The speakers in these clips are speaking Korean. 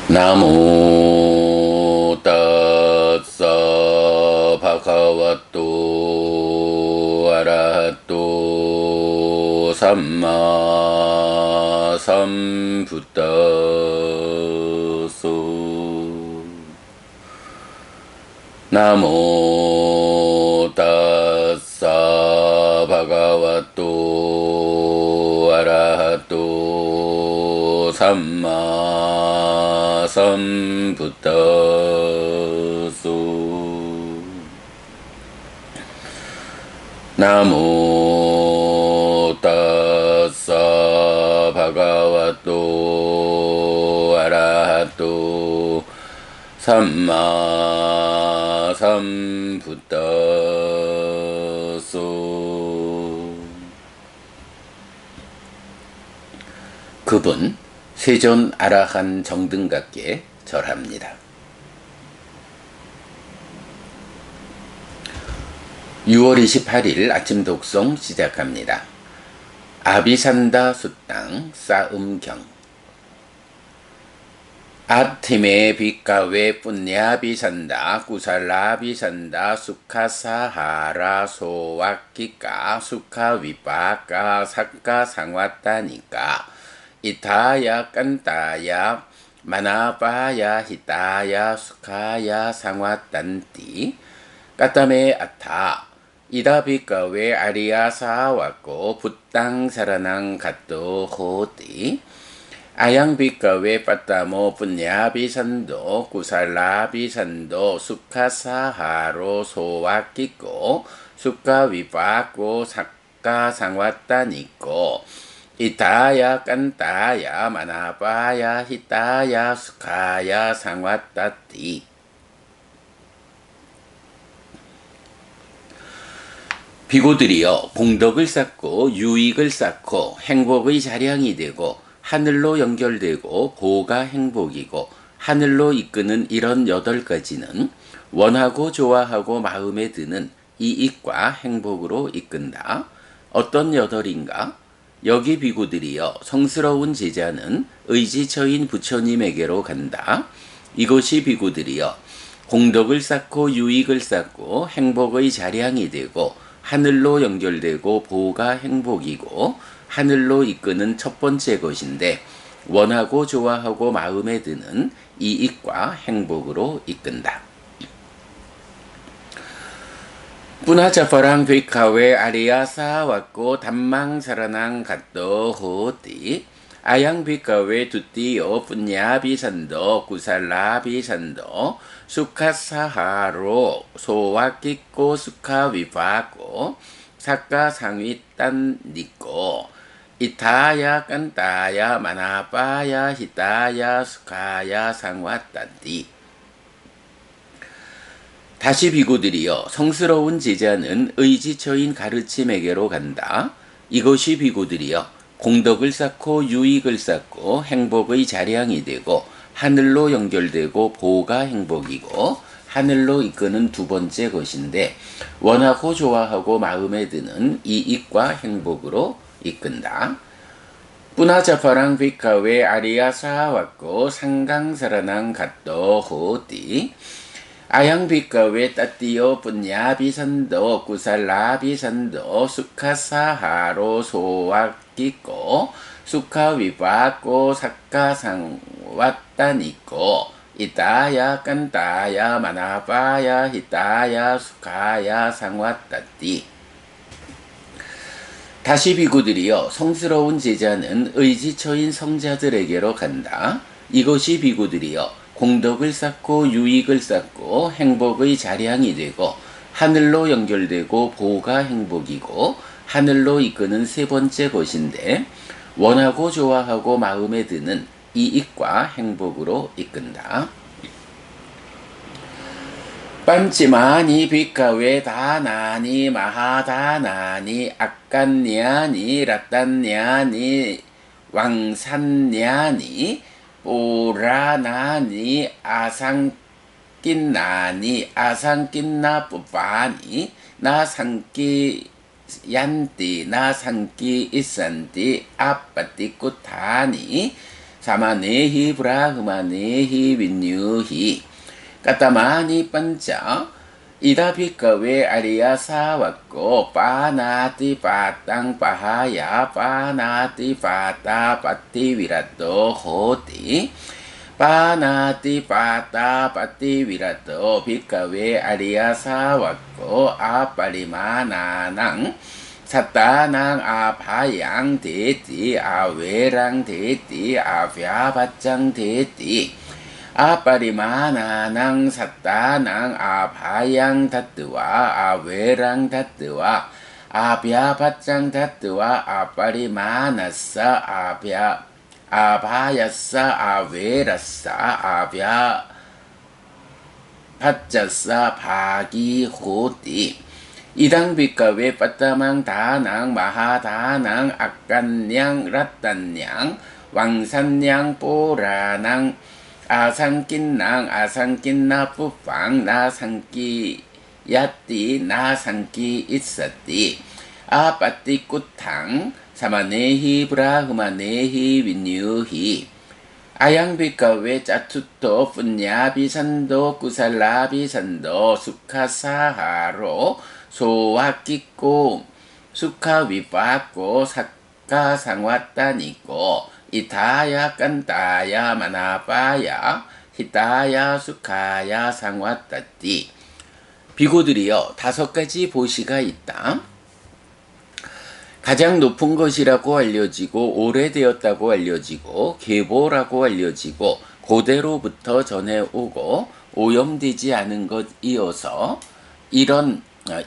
나모 따싸 바가와또 아라하또 삼마 삼부따소 나모 따싸 바가와또 아라하또 삼마 삼부따소 나모 따싸 바가와또 아라하또 삼마 삼부따소. 급은 세존 아라한 정등각께 절합니다. 6월 28일 아침 독송 시작합니다. 아비산다 수땅 싸움경. 아티메 비카웨 뿜냐비산다 구살라비산다 수카사하라 소와키까 수카위파까 사카상와따니까 이타야 깐타야 마나파야 히타야 수카야 상와딴띠 까타메 아타 이다비카웨 아리아사와코 붓땅 사라낭 갓도 호띠 아양비카웨 빠따모 뿜냐비산도 구살라비산도 수카사하로 소와키코 수카위파코 사카상와따니코 이타야 깐타야 마나파야 히타야 수카야 상와따띠. 비고들이여 공덕을 쌓고 유익을 쌓고 행복의 자량이 되고 하늘로 연결되고 보가 행복이고 하늘로 이끄는 이런 8가지는 원하고 좋아하고 마음에 드는 이익과 행복으로 이끈다. 어떤 8인가? 여기 비구들이여 성스러운 제자는 의지처인 부처님에게로 간다. 이곳이 비구들이여 공덕을 쌓고 유익을 쌓고 행복의 자량이 되고 하늘로 연결되고 보가 행복이고 하늘로 이끄는 첫 번째 것인데 원하고 좋아하고 마음에 드는 이익과 행복으로 이끈다. 뿌나자파랑 베카웨 아리아사 왔고 담망사라낭 갓도 호띠 아양 베카웨 두띠오 뿜냐비산도 구살라비산도 수카사하로 소와키코 수카위파코 사카상위딴니코 이타야 깐타야 마나파야 히타야 수카야 상와따띠. 다시 비구들이여 성스러운 제자는 의지처인 가르침에게로 간다. 이것이 비구들이여 공덕을 쌓고 유익을 쌓고 행복의 자량이 되고 하늘로 연결되고 보가 행복이고 하늘로 이끄는 두 번째 것인데 원하고 좋아하고 마음에 드는 이익과 행복으로 이끈다. 뿌나자파랑 비카웨 아리아사 왔고 상강사라낭 갓도 호띠 아양 비카웨 따띠오 뿜냐비산도 구살라비산도 수카사하로 소와키코 수카위파코 사카상와따니코 이타야 깐타야 마나파야 히타야 수카야 상와따띠. 다시 비구들이여 성스러운 제자는 의지처인 성자들에게로 간다. 이것이 비구들이여 공덕을 쌓고 유익을 쌓고 행복의 자량이 되고 하늘로 연결되고 보가 행복이고 하늘로 이끄는 세 번째 것인데 원하고 좋아하고 마음에 드는 이익과 행복으로 이끈다. 반치마니 비카웨 다나니 마하다나니 악간냐니 라딴냐니 왕산냐니 오라나니 아상낀나니 아상낀나 뿌빠니 나상끼 얀띠 나상끼 이산띠 아빠띠 꾸타니 사마네히 브라흐마네히 윈유히 까타마니 panca Ida bhikkhave ariya savakko panati patang pahaya panati pata patti virato hoti panati pata patti virato bhikkhave ariya savakko aparimananang sattanang apayang deti averang deti avyabhajjang deti 아빠리마나낭 삿다낭 아바양 다뜨와 아웨랑 다뜨와 아비아바짱 다뜨와 아빠리마나싸 아바야싸 아웨라싸 아비아바짜싸 바기호띠 이당 비카웨 빠따망 다낭 마하다낭 악간냥 라딴냥 왕산냥 뽀라낭 아상낀낭 아상낀나 뿌팡 나상끼 야띠 나상끼 있었띠 아빠띠꾸탕 사마네히 브라흐마네히 윈유히 아양비카웨 짜투토 푼야비산도 구살라비산도 수카사하로 소와끼꼬 수카위빠꼬 사카상왔다니꼬 이타야 깐타야 마나빠야 히타야 수카야 상왔다띠 비고들이여 5가지 보시가 있다. 가장 높은 것이라고 알려지고 오래되었다고 알려지고 계보라고 알려지고 고대로부터 전해오고 오염되지 않은 것 이어서 이런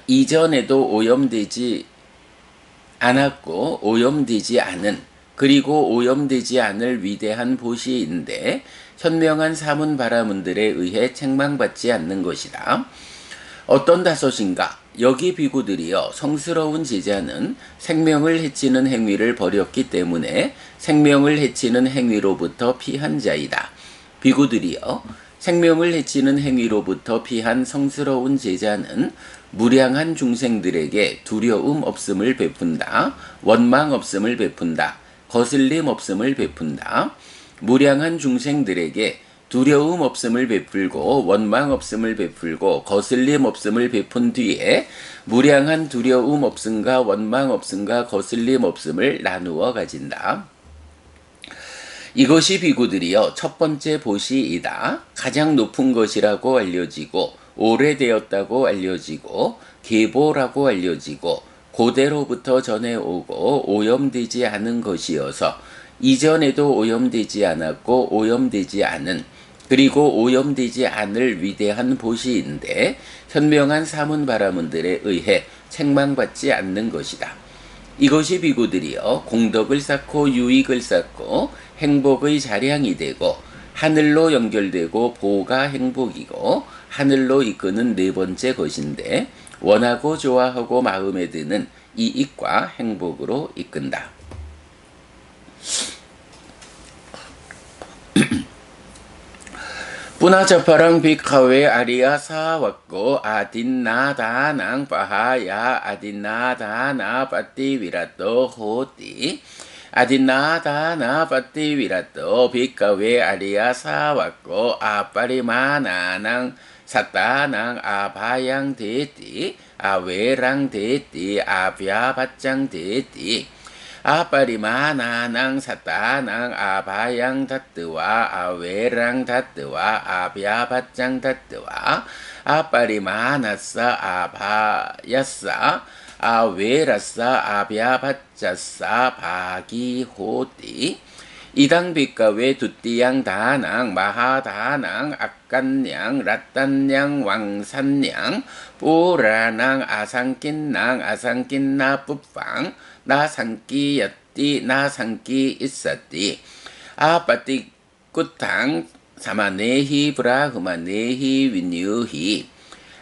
이전에도 오염되지 않았고 오염되지 않은 그리고 오염되지 않을 위대한 보시인데 현명한 사문 바라문들에 의해 책망받지 않는 것이다. 어떤 5인가? 여기 비구들이여 성스러운 제자는 생명을 해치는 행위를 벌였기 때문에 생명을 해치는 행위로부터 피한 자이다. 비구들이여 생명을 해치는 행위로부터 피한 성스러운 제자는 무량한 중생들에게 두려움 없음을 베푼다. 원망 없음을 베푼다. 거슬림 없음을 베푼다. 무량한 중생들에게 두려움 없음을 베풀고 원망 없음을 베풀고 거슬림 없음을 베푼 뒤에 무량한 두려움 없음과 원망 없음과 거슬림 없음을 나누어 가진다. 이것이 비구들이여 첫 번째 보시이다. 가장 높은 것이라고 알려지고 오래되었다고 알려지고 계보라고 알려지고 고대로부터 전해오고 오염되지 않은 것이어서 이전에도 오염되지 않았고 오염되지 않은 그리고 오염되지 않을 위대한 보시인데 현명한 사문 바라문들에 의해 책망받지 않는 것이다. 이것이 비구들이여 공덕을 쌓고 유익을 쌓고 행복의 자량이 되고 하늘로 연결되고 보가 행복이고 하늘로 이끄는 4번째 것인데 원하고 좋아하고 마음에 드는 이익과 행복으로 이끈다. 뿌나자파랑 비카웨 아리야 사왔고 아딘나다낭 파하야 아딘나다나 빠띠위라또 호띠 아딘나다나 빠띠위라또 비카웨 아리야 사왔고 아빠리마나낭 사따낭 아바양 데띠 아웨랑 데띠 아비아바짱 데띠 아빠리마나낭 사따낭 아바양 다뜨와 아웨랑 다뜨와 아비아바짱 다뜨와 아빠리마나싸 아바야싸 아웨라싸 아비아바짜싸 바기호띠 이당 비카웨 두띠양 다낭 마하다낭 악간냥 라딴냥 왕산냥 뽀라낭 아상낀낭 아상낀나 뿌팡 나상끼였띠 나상끼 있었띠 아빠띠 꾸탕 사마네히 브라흐마네히 윈유히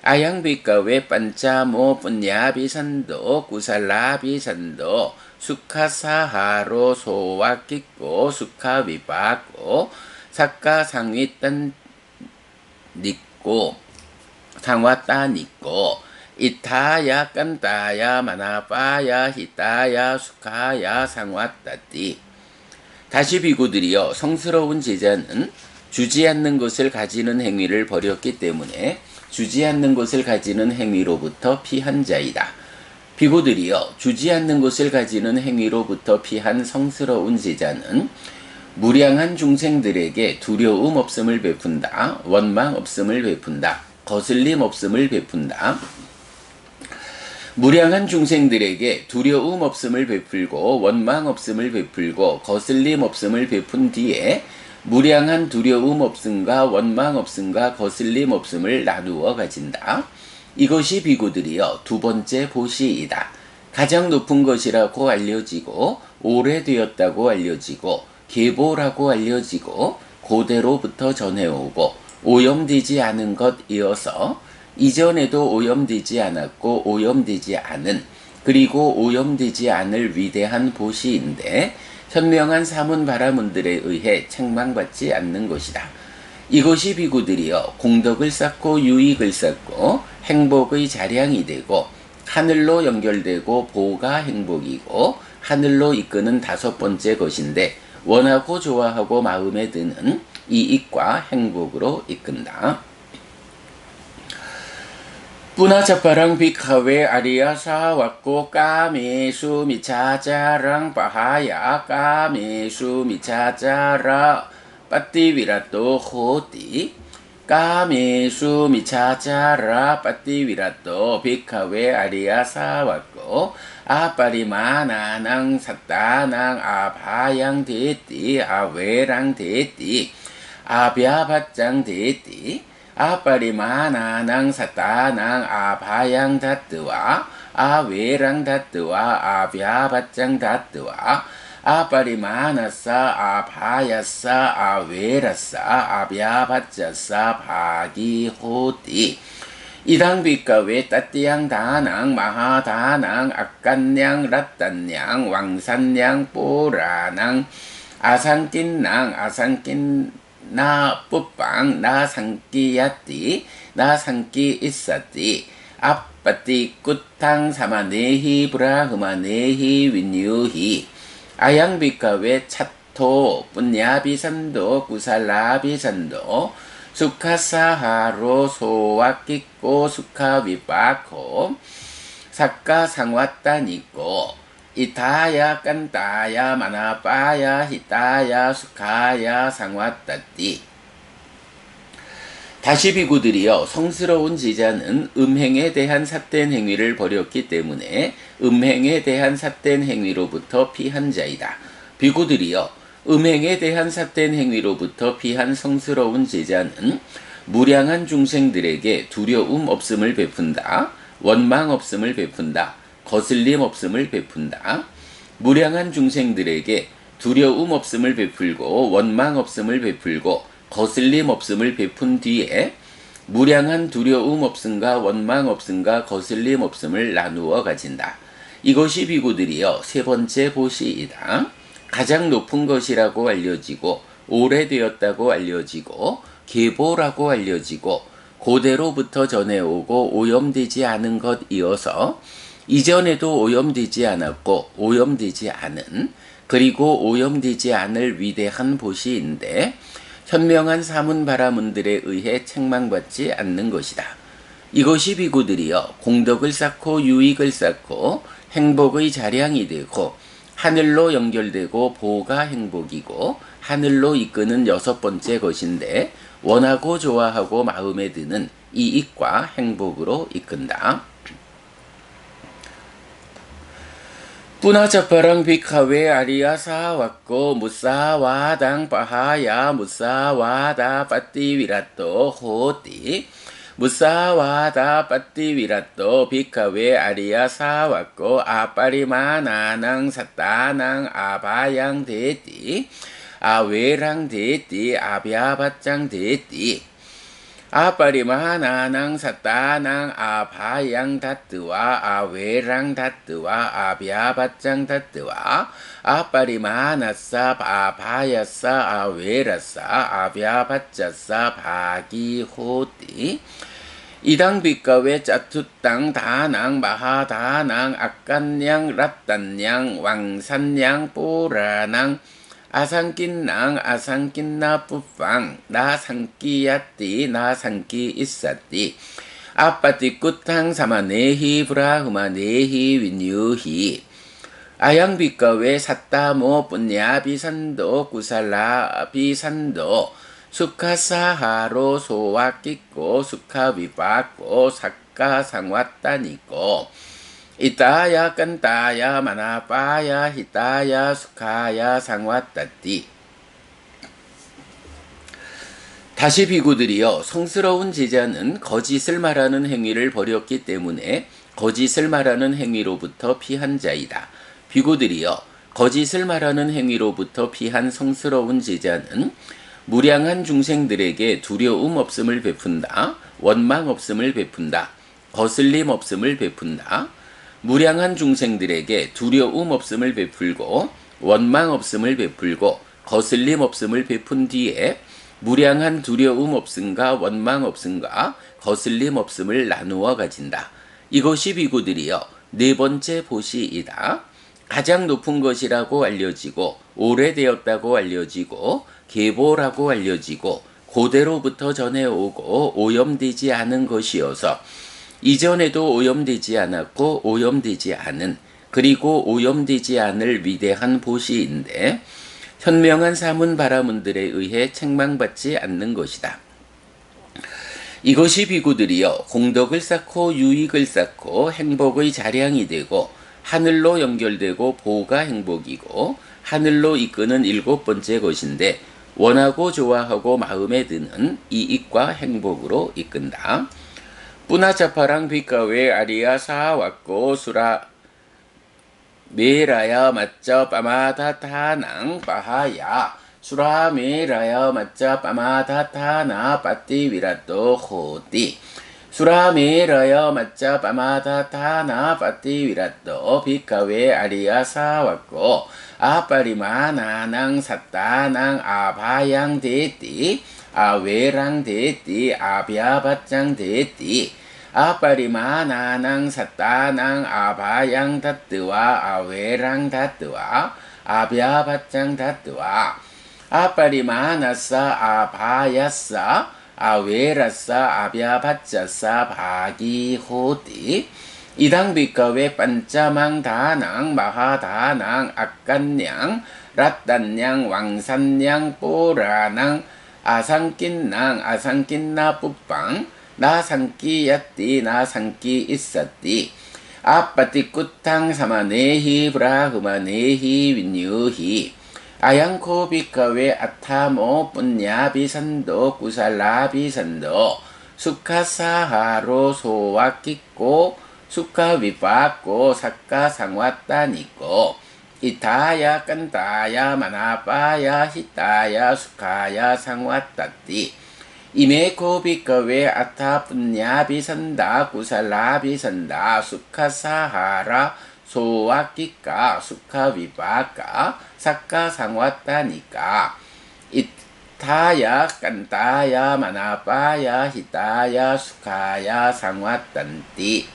아양 비카웨 판짜모 푼야비산도 구살라비산도 수카사하로 소와끼꼬 수카위바꼬 사카상위딴 니꼬 상와따니꼬 이타야 깐타야 마나빠야 히타야 수카야 상와따띠 다시 비구들이여 성스러운 제자는 주지 않는 것을 가지는 행위를 버렸기 때문에 주지 않는 것을 가지는 행위로부터 피한 자이다. 비구들이여 주지 않는 것을 가지는 행위로부터 피한 성스러운 제자는 무량한 중생들에게 두려움 없음을 베푼다. 원망 없음을 베푼다. 거슬림 없음을 베푼다. 무량한 중생들에게 두려움 없음을 베풀고 원망 없음을 베풀고 거슬림 없음을 베푼 뒤에 무량한 두려움 없음과 원망 없음과 거슬림 없음을 나누어 가진다. 이것이 비구들이여 두 번째 보시이다. 가장 높은 것이라고 알려지고 오래되었다고 알려지고 계보라고 알려지고 고대로부터 전해오고 오염되지 않은 것이어서 이전에도 오염되지 않았고 오염되지 않은 그리고 오염되지 않을 위대한 보시인데 현명한 사문 바라문들에 의해 책망받지 않는 것이다. 이것이 비구들이여 공덕을 쌓고 유익을 쌓고 행복의 자량이 되고 하늘로 연결되고 보가 행복이고 하늘로 이끄는 다섯 번째 것인데 원하고 좋아하고 마음에 드는 이익과 행복으로 이끈다. Punacaparang bhikkhawe Arya Sawakko kamesu micacarang pahaya kamesu micacara pattivirato hoti kamesu micacara pattivirato bhikkhawe Arya Sawakko aparimananang sattanang abhayang deti averang deti abhyabhajjang deti aparimananang satanang abhayang tattva averang tattva abhyabhajjang tattva aparimanassa abhayassa averassa abhyabhajjassa bhagi hoti idang bhikkhawe tattiyang danang mahadanang akkanyang rattanyang wangsanyang puranang asangkinnang asangkin na puppang na sangkiyati na sangki issati appati kuttang samanehi brahmanehi vinyuhi ayang bhikkhawe chatto punyabhisando kusalabhisando sukhasaharo sowakikko sukhavipakho sakka sangvattaniko 이타야 깐타야 마나파야 히타야 수카야 상와따띠 다시 비구들이여 성스러운 제자는 음행에 대한 삿된 행위를 버렸기 때문에 음행에 대한 삿된 행위로부터 피한 자이다. 비구들이여 음행에 대한 삿된 행위로부터 피한 성스러운 제자는 무량한 중생들에게 두려움 없음을 베푼다. 원망 없음을 베푼다. 거슬림 없음을 베푼다. 무량한 중생들에게 두려움 없음을 베풀고 원망 없음을 베풀고 거슬림 없음을 베푼 뒤에 무량한 두려움 없음과 원망 없음과 거슬림 없음을 나누어 가진다. 이것이 비구들이여 세 번째 보시이다. 가장 높은 것이라고 알려지고 오래되었다고 알려지고 계보라고 알려지고 고대로부터 전해오고 오염되지 않은 것이어서 이전에도 오염되지 않았고 오염되지 않은 그리고 오염되지 않을 위대한 보시인데 현명한 사문 바라문들에 의해 책망받지 않는 것이다. 이것이 비구들이여 공덕을 쌓고 유익을 쌓고 행복의 자량이 되고 하늘로 연결되고 보가 행복이고 하늘로 이끄는 여섯 번째 것인데 원하고 좋아하고 마음에 드는 이익과 행복으로 이끈다. Punacaparang bhikkhawe Arya Sawakko musawadang pahaya musawada pattivirato hoti musawada pattivirato bhikkhawe Arya Sawakko aparimananang sattanang abhayang deti averang deti abhyabhajjang deti aparimananang satanang abhayang tattva averang tattva abhyabhajjang tattva aparimanassa abhayassa averassa abhyabhajjassa bhagi hoti 이당 비가웨 짜투땅 다낭 마하다낭 악간냥 랏단냥 왕산냥 뽀라낭 아상낀낭 아상낀나 뿌팡 나상끼야띠 나상끼 있사띠 아빠띠 꾸탕 사마네히 브라흐마네히 윈유히 아양비가웨 삿다모 뿐냐비산도 구살라비산도 수카사하로 소와끼꼬 수카비바꼬 사카상왓다니꼬 이따야 깐따야 마나빠야 히따야 수카야 상왓다띠. 다시 비구들이여, 성스러운 제자는 거짓을 말하는 행위를 버렸기 때문에 거짓을 말하는 행위로부터 피한 자이다. 비구들이여, 거짓을 말하는 행위로부터 피한 성스러운 제자는 무량한 중생들에게 두려움 없음을 베푼다. 원망 없음을 베푼다. 거슬림 없음을 베푼다. 무량한 중생들에게 두려움 없음을 베풀고 원망 없음을 베풀고 거슬림 없음을 베푼 뒤에 무량한 두려움 없음과 원망 없음과 거슬림 없음을 나누어 가진다. 이것이 비구들이여 네 번째 보시이다. 가장 높은 것이라고 알려지고 오래되었다고 알려지고 계보라고 알려지고 고대로부터 전해오고 오염되지 않은 것이어서 이전에도 오염되지 않았고 오염되지 않은 그리고 오염되지 않을 위대한 보시인데 현명한 사문 바라문들에 의해 책망받지 않는 것이다. 이것이 비구들이여 공덕을 쌓고 유익을 쌓고 행복의 자량이 되고 하늘로 연결되고 보가 행복이고 하늘로 이끄는 일곱 번째 것인데 원하고 좋아하고 마음에 드는 이익과 행복으로 이끈다. 뿌나차파랑 비가웨 아리야 사왔고 수라 메라야 맞자 빠마다타낭 빠하야 수라 메라야 맞자 빠마다타나 빠띠 위라또 호띠 수라 메라야 맞자 빠마다타나 빠띠 위라또 비가웨 아리야 사왔고 아빠리마나낭 삿다낭 아바양 데띠 아웨랑 데띠 아비아바짱 데띠 아빠리마나낭 삿다낭 아바양 다뜨와 아웨랑 다뜨와 아비아바짱 다뜨와 아빠리마나싸 아바야싸 아웨라싸 아비아바짜싸 바기호띠 이당비가웨 반짜망 다낭 마하다낭 악간냥 랏단냥 왕산냥 뽀라낭 아상낀낭 아상낀나 뿌빵 나상끼야띠 나상끼 있사띠 아빠띠 꾸탕 사마네히 브라흐마네히 윈유히 아양코 비가웨 아타모 뿐냐비산도 구살라비산도 수카사하로 소와끼꼬 수카위바꼬 사카상왓다니꼬 이타야 깐따야 마나빠야 히따야 수카야 상왓다띠 이메코 비가웨 아타 뿐냐비산다 구살라비산다 수카사하라 소와끼까 수카위바까 사카상왓다니까 이타야 깐따야 마나빠야 히따야 수카야 상왓단띠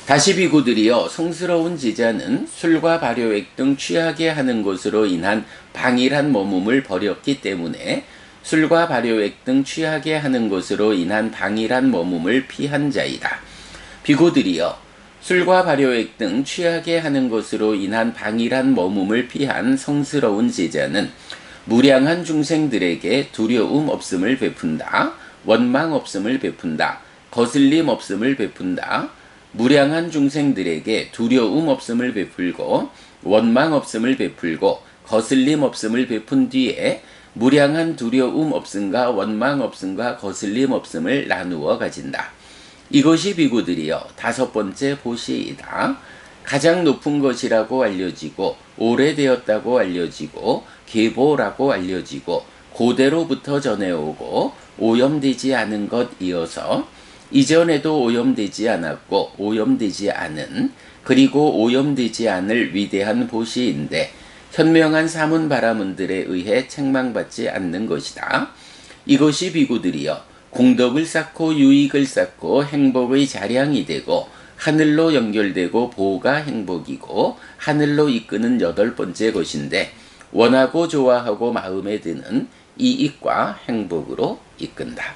다시 비구들이여, 성스러운 제자는 술과 발효액 등 취하게 하는 것으로 인한 방일한 머뭅을 버렸기 때문에 술과 발효액 등 취하게 하는 것으로 인한 방일한 머뭅을 피한 자이다. 비구들이여, 술과 발효액 등 취하게 하는 것으로 인한 방일한 머뭅을 피한 성스러운 제자는 무량한 중생들에게 두려움 없음을 베푼다. 원망 없음을 베푼다. 거슬림 없음을 베푼다. 무량한 중생들에게 두려움 없음을 베풀고 원망 없음을 베풀고 거슬림 없음을 베푼 뒤에 무량한 두려움 없음과 원망 없음과 거슬림 없음을 나누어 가진다. 이것이 비구들이여 다섯 번째 보시이다. 가장 높은 것이라고 알려지고 오래되었다고 알려지고 계보라고 알려지고 고대로부터 전해오고 오염되지 않은 것 이어서 이전에도 오염되지 않았고 오염되지 않은 그리고 오염되지 않을 위대한 보시인데 현명한 사문 바라문들에 의해 책망받지 않는 것이다. 이것이 비구들이여 공덕을 쌓고 유익을 쌓고 행복의 자량이 되고 하늘로 연결되고 보가 행복이고 하늘로 이끄는 여덟 번째 것인데 원하고 좋아하고 마음에 드는 이익과 행복으로 이끈다.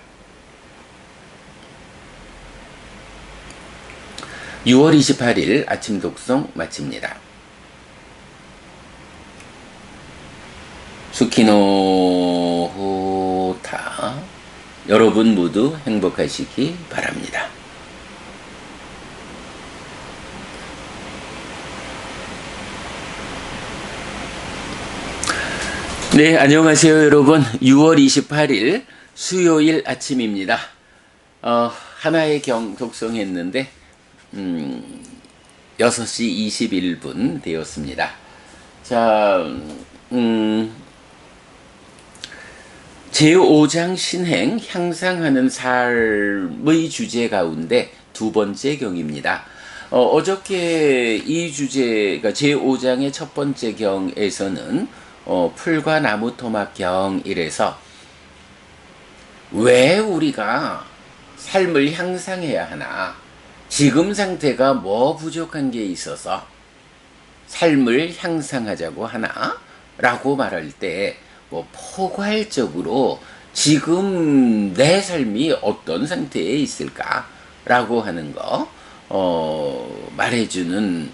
6월 28일 아침 독송 마칩니다. 수키노 호타. 여러분 모두 행복하시기 바랍니다. 네, 안녕하세요 여러분. 6월 28일 수요일 아침입니다. 하나의 경 독송했는데 6시 21분 되었습니다. 자, 제5장 신행 향상하는 삶의 주제 가운데 두 번째 경입니다. 어저께 이 주제가 제5장의 첫 번째 경에서는 풀과 나무 토막 경이래서 왜 우리가 삶을 향상해야 하나, 지금 상태가 뭐 부족한 게 있어서 삶을 향상하자고 하나 라고 말할 때 뭐 포괄적으로 지금 내 삶이 어떤 상태에 있을까 라고 하는 거 말해주는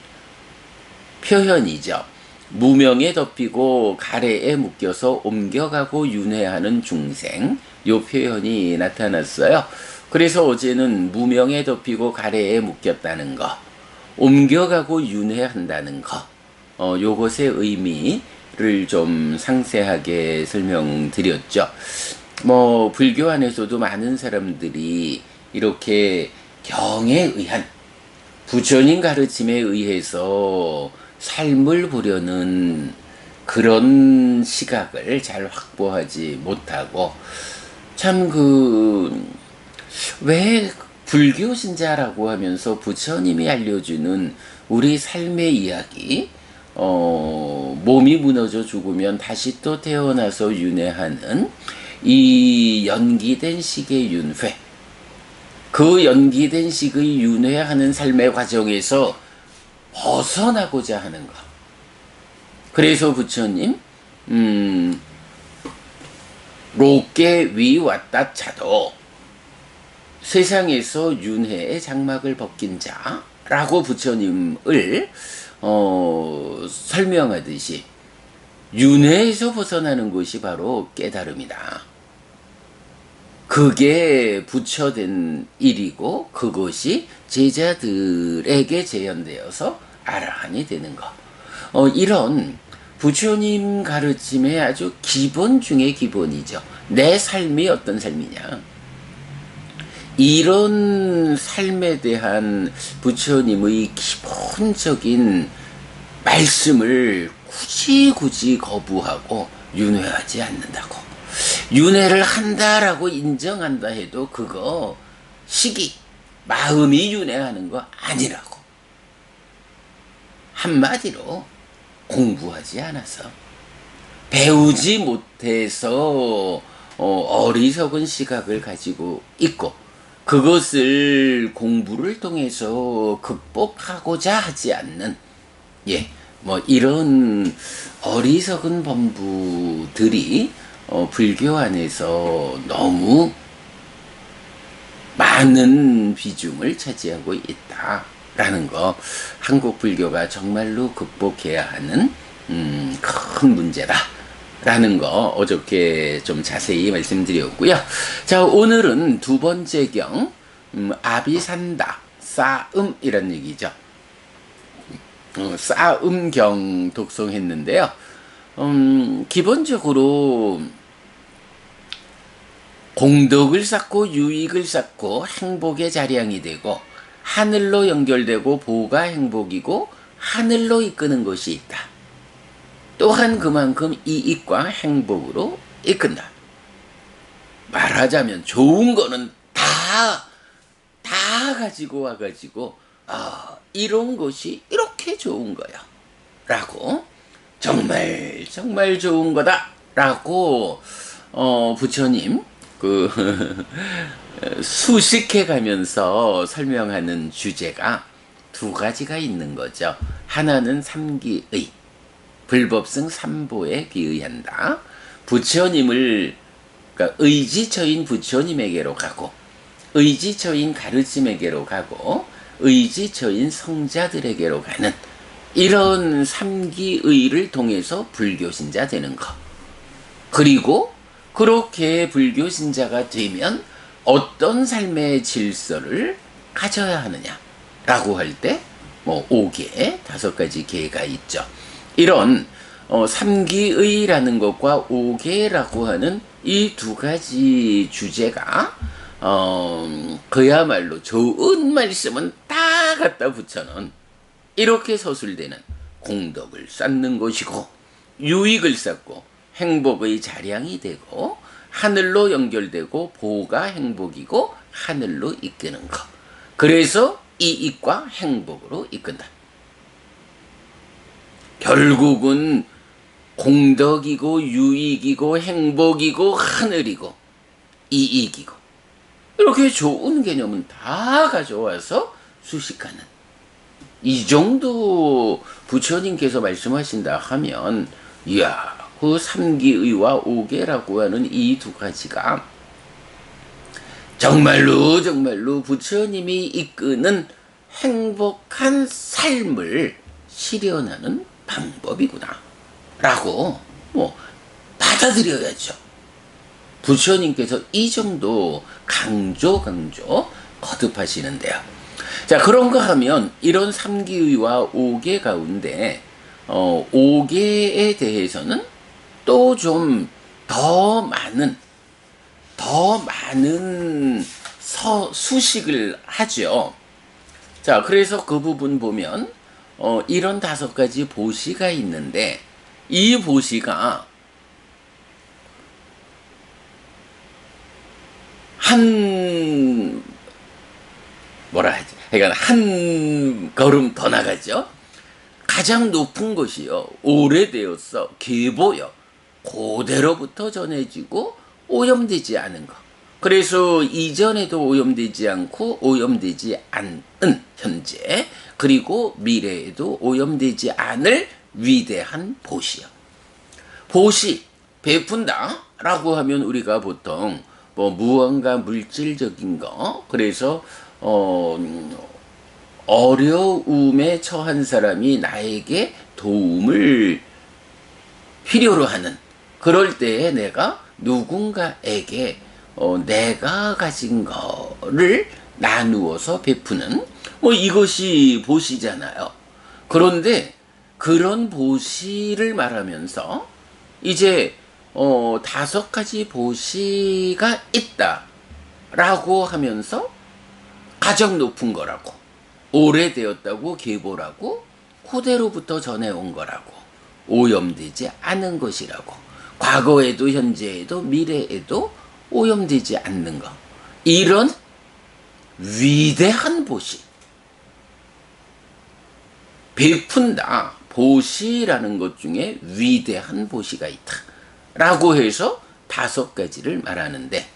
표현이죠. 무명에 덮이고 가래에 묶여서 옮겨가고 윤회하는 중생, 요 표현이 나타났어요. 그래서 어제는 무명에 덮이고 가래에 묶였다는 거, 옮겨가고 윤회한다는 거, 요것의 의미를 좀 상세하게 설명드렸죠. 뭐 불교 안에서도 많은 사람들이 이렇게 경에 의한, 부처님 가르침에 의해서 삶을 보려는 그런 시각을 잘 확보하지 못하고, 참 왜 불교 신자라고 하면서 부처님이 알려주는 우리 삶의 이야기, 몸이 무너져 죽으면 다시 또 태어나서 윤회하는 이 연기된 식의 윤회, 그 연기된 식의 윤회하는 삶의 과정에서 벗어나고자 하는 것. 그래서 부처님 롯게 위 왔다 차도 세상에서 윤회의 장막을 벗긴 자라고 부처님을 설명하듯이 윤회에서 벗어나는 것이 바로 깨달음이다. 그게 부처된 일이고 그것이 제자들에게 재현되어서 아라한이 되는 것. 이런 부처님 가르침의 아주 기본 중의 기본이죠. 내 삶이 어떤 삶이냐. 이런 삶에 대한 부처님의 기본적인 말씀을 굳이 거부하고 윤회하지 않는다고. 윤회를 한다라고 인정한다 해도 그거 시기, 마음이 윤회하는 거 아니라고. 한마디로 공부하지 않아서, 배우지 못해서 어리석은 시각을 가지고 있고, 그것을 공부를 통해서 극복하고자 하지 않는, 뭐 이런 어리석은 범부들이 불교 안에서 너무 많은 비중을 차지하고 있다라는 거, 한국 불교가 정말로 극복해야 하는 큰 문제다라는 거 어저께 좀 자세히 말씀드렸고요. 자, 오늘은 두 번째 경, 아비산다, 싸움이란 얘기죠. 싸움경 독송했는데요. 기본적으로 공덕을 쌓고 유익을 쌓고 행복의 자량이 되고 하늘로 연결되고 보가 행복이고 하늘로 이끄는 것이 있다. 또한 그만큼 이익과 행복으로 이끈다. 말하자면 좋은 거는 다 가지고 와가지고 이런 것이 이렇게 좋은 거야 라고, 정말 좋은 거다 라고 부처님 수식해 가면서 설명하는 주제가 두 가지가 있는 거죠. 하나는 삼기의, 불법승 삼보에 비의한다. 부처님을, 그러니까 의지처인 부처님에게로 가고, 의지처인 가르침에게로 가고, 의지처인 성자들에게로 가는 이런 삼기의를 통해서 불교신자 되는 것. 그리고 그렇게 불교신자가 되면 어떤 삶의 질서를 가져야 하느냐라고 할 때 뭐 5개, 5가지 계가 있죠. 이런 삼기의라는 것과 5계라고 하는 이 두 가지 주제가 그야말로 좋은 말씀은 다 갖다 붙여놓은 이렇게 서술되는 공덕을 쌓는 것이고, 유익을 쌓고 행복의 자량이 되고, 하늘로 연결되고 보가 행복이고 하늘로 이끄는 것. 그래서 이익과 행복으로 이끈다. 결국은 공덕이고 유익이고 행복이고 하늘이고 이익이고 이렇게 좋은 개념은 다 가져와서 수식하는, 이 정도 부처님께서 말씀하신다 하면, 이야, 그 삼기의와 5계라고 하는 이 두 가지가 정말로 정말로 부처님이 이끄는 행복한 삶을 실현하는 방법이구나 라고 받아들여야죠. 부처님께서 이 정도 강조 거듭하시는데요. 자, 그런가 하면 이런 삼기의와 5계 가운데 5계에 대해서는 또 좀 더 많은 수식을 하죠. 자, 그래서 그 부분 보면 이런 5가지 보시가 있는데, 이 보시가 그러니까 한 걸음 더 나가죠. 가장 높은 것이요, 오래되었어 계보요, 그대로부터 전해지고 오염되지 않은 것. 그래서 이전에도 오염되지 않고 오염되지 않은 현재, 그리고 미래에도 오염되지 않을 위대한 보시요. 보시, 베푼다 라고 하면 우리가 보통 무언가 물질적인 거, 그래서 어려움에 처한 사람이 나에게 도움을 필요로 하는, 그럴 때에 내가 누군가에게 내가 가진 거를 나누어서 베푸는, 이것이 보시잖아요. 그런데 그런 보시를 말하면서 이제 5가지 보시가 있다라고 하면서 가장 높은 거라고, 오래되었다고 계보라고, 그대로부터 전해온 거라고, 오염되지 않은 것이라고, 과거에도 현재에도 미래에도 오염되지 않는 것, 이런 위대한 보시, 베푼다, 보시라는 것 중에 위대한 보시가 있다 라고 해서 5가지를 말하는데,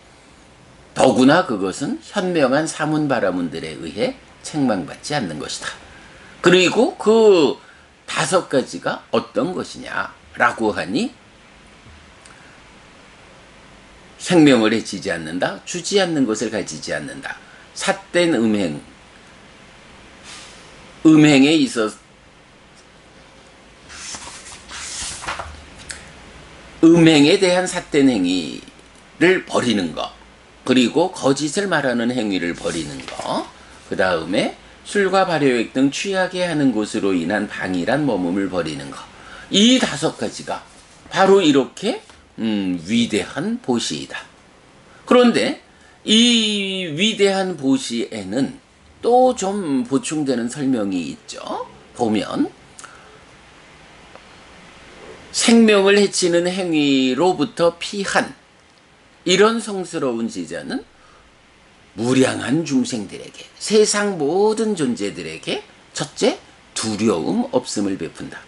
더구나 그것은 현명한 사문바라문들에 의해 책망받지 않는 것이다. 그리고 그 5가지가 어떤 것이냐라고 하니, 생명을 해치지 않는다, 주지 않는 것을 가지지 않는다, 삿된 음행에 있어서 음행에 대한 삿된 행위를 버리는 것, 그리고 거짓을 말하는 행위를 버리는 것, 그 다음에 술과 발효액 등 취하게 하는 것으로 인한 방일한 머금을 버리는 것, 이 5가지가 바로 이렇게 위대한 보시이다. 그런데 이 위대한 보시에는 또 좀 보충되는 설명이 있죠. 보면 생명을 해치는 행위로부터 피한 이런 성스러운 제자는 무량한 중생들에게, 세상 모든 존재들에게 첫째, 두려움 없음을 베푼다.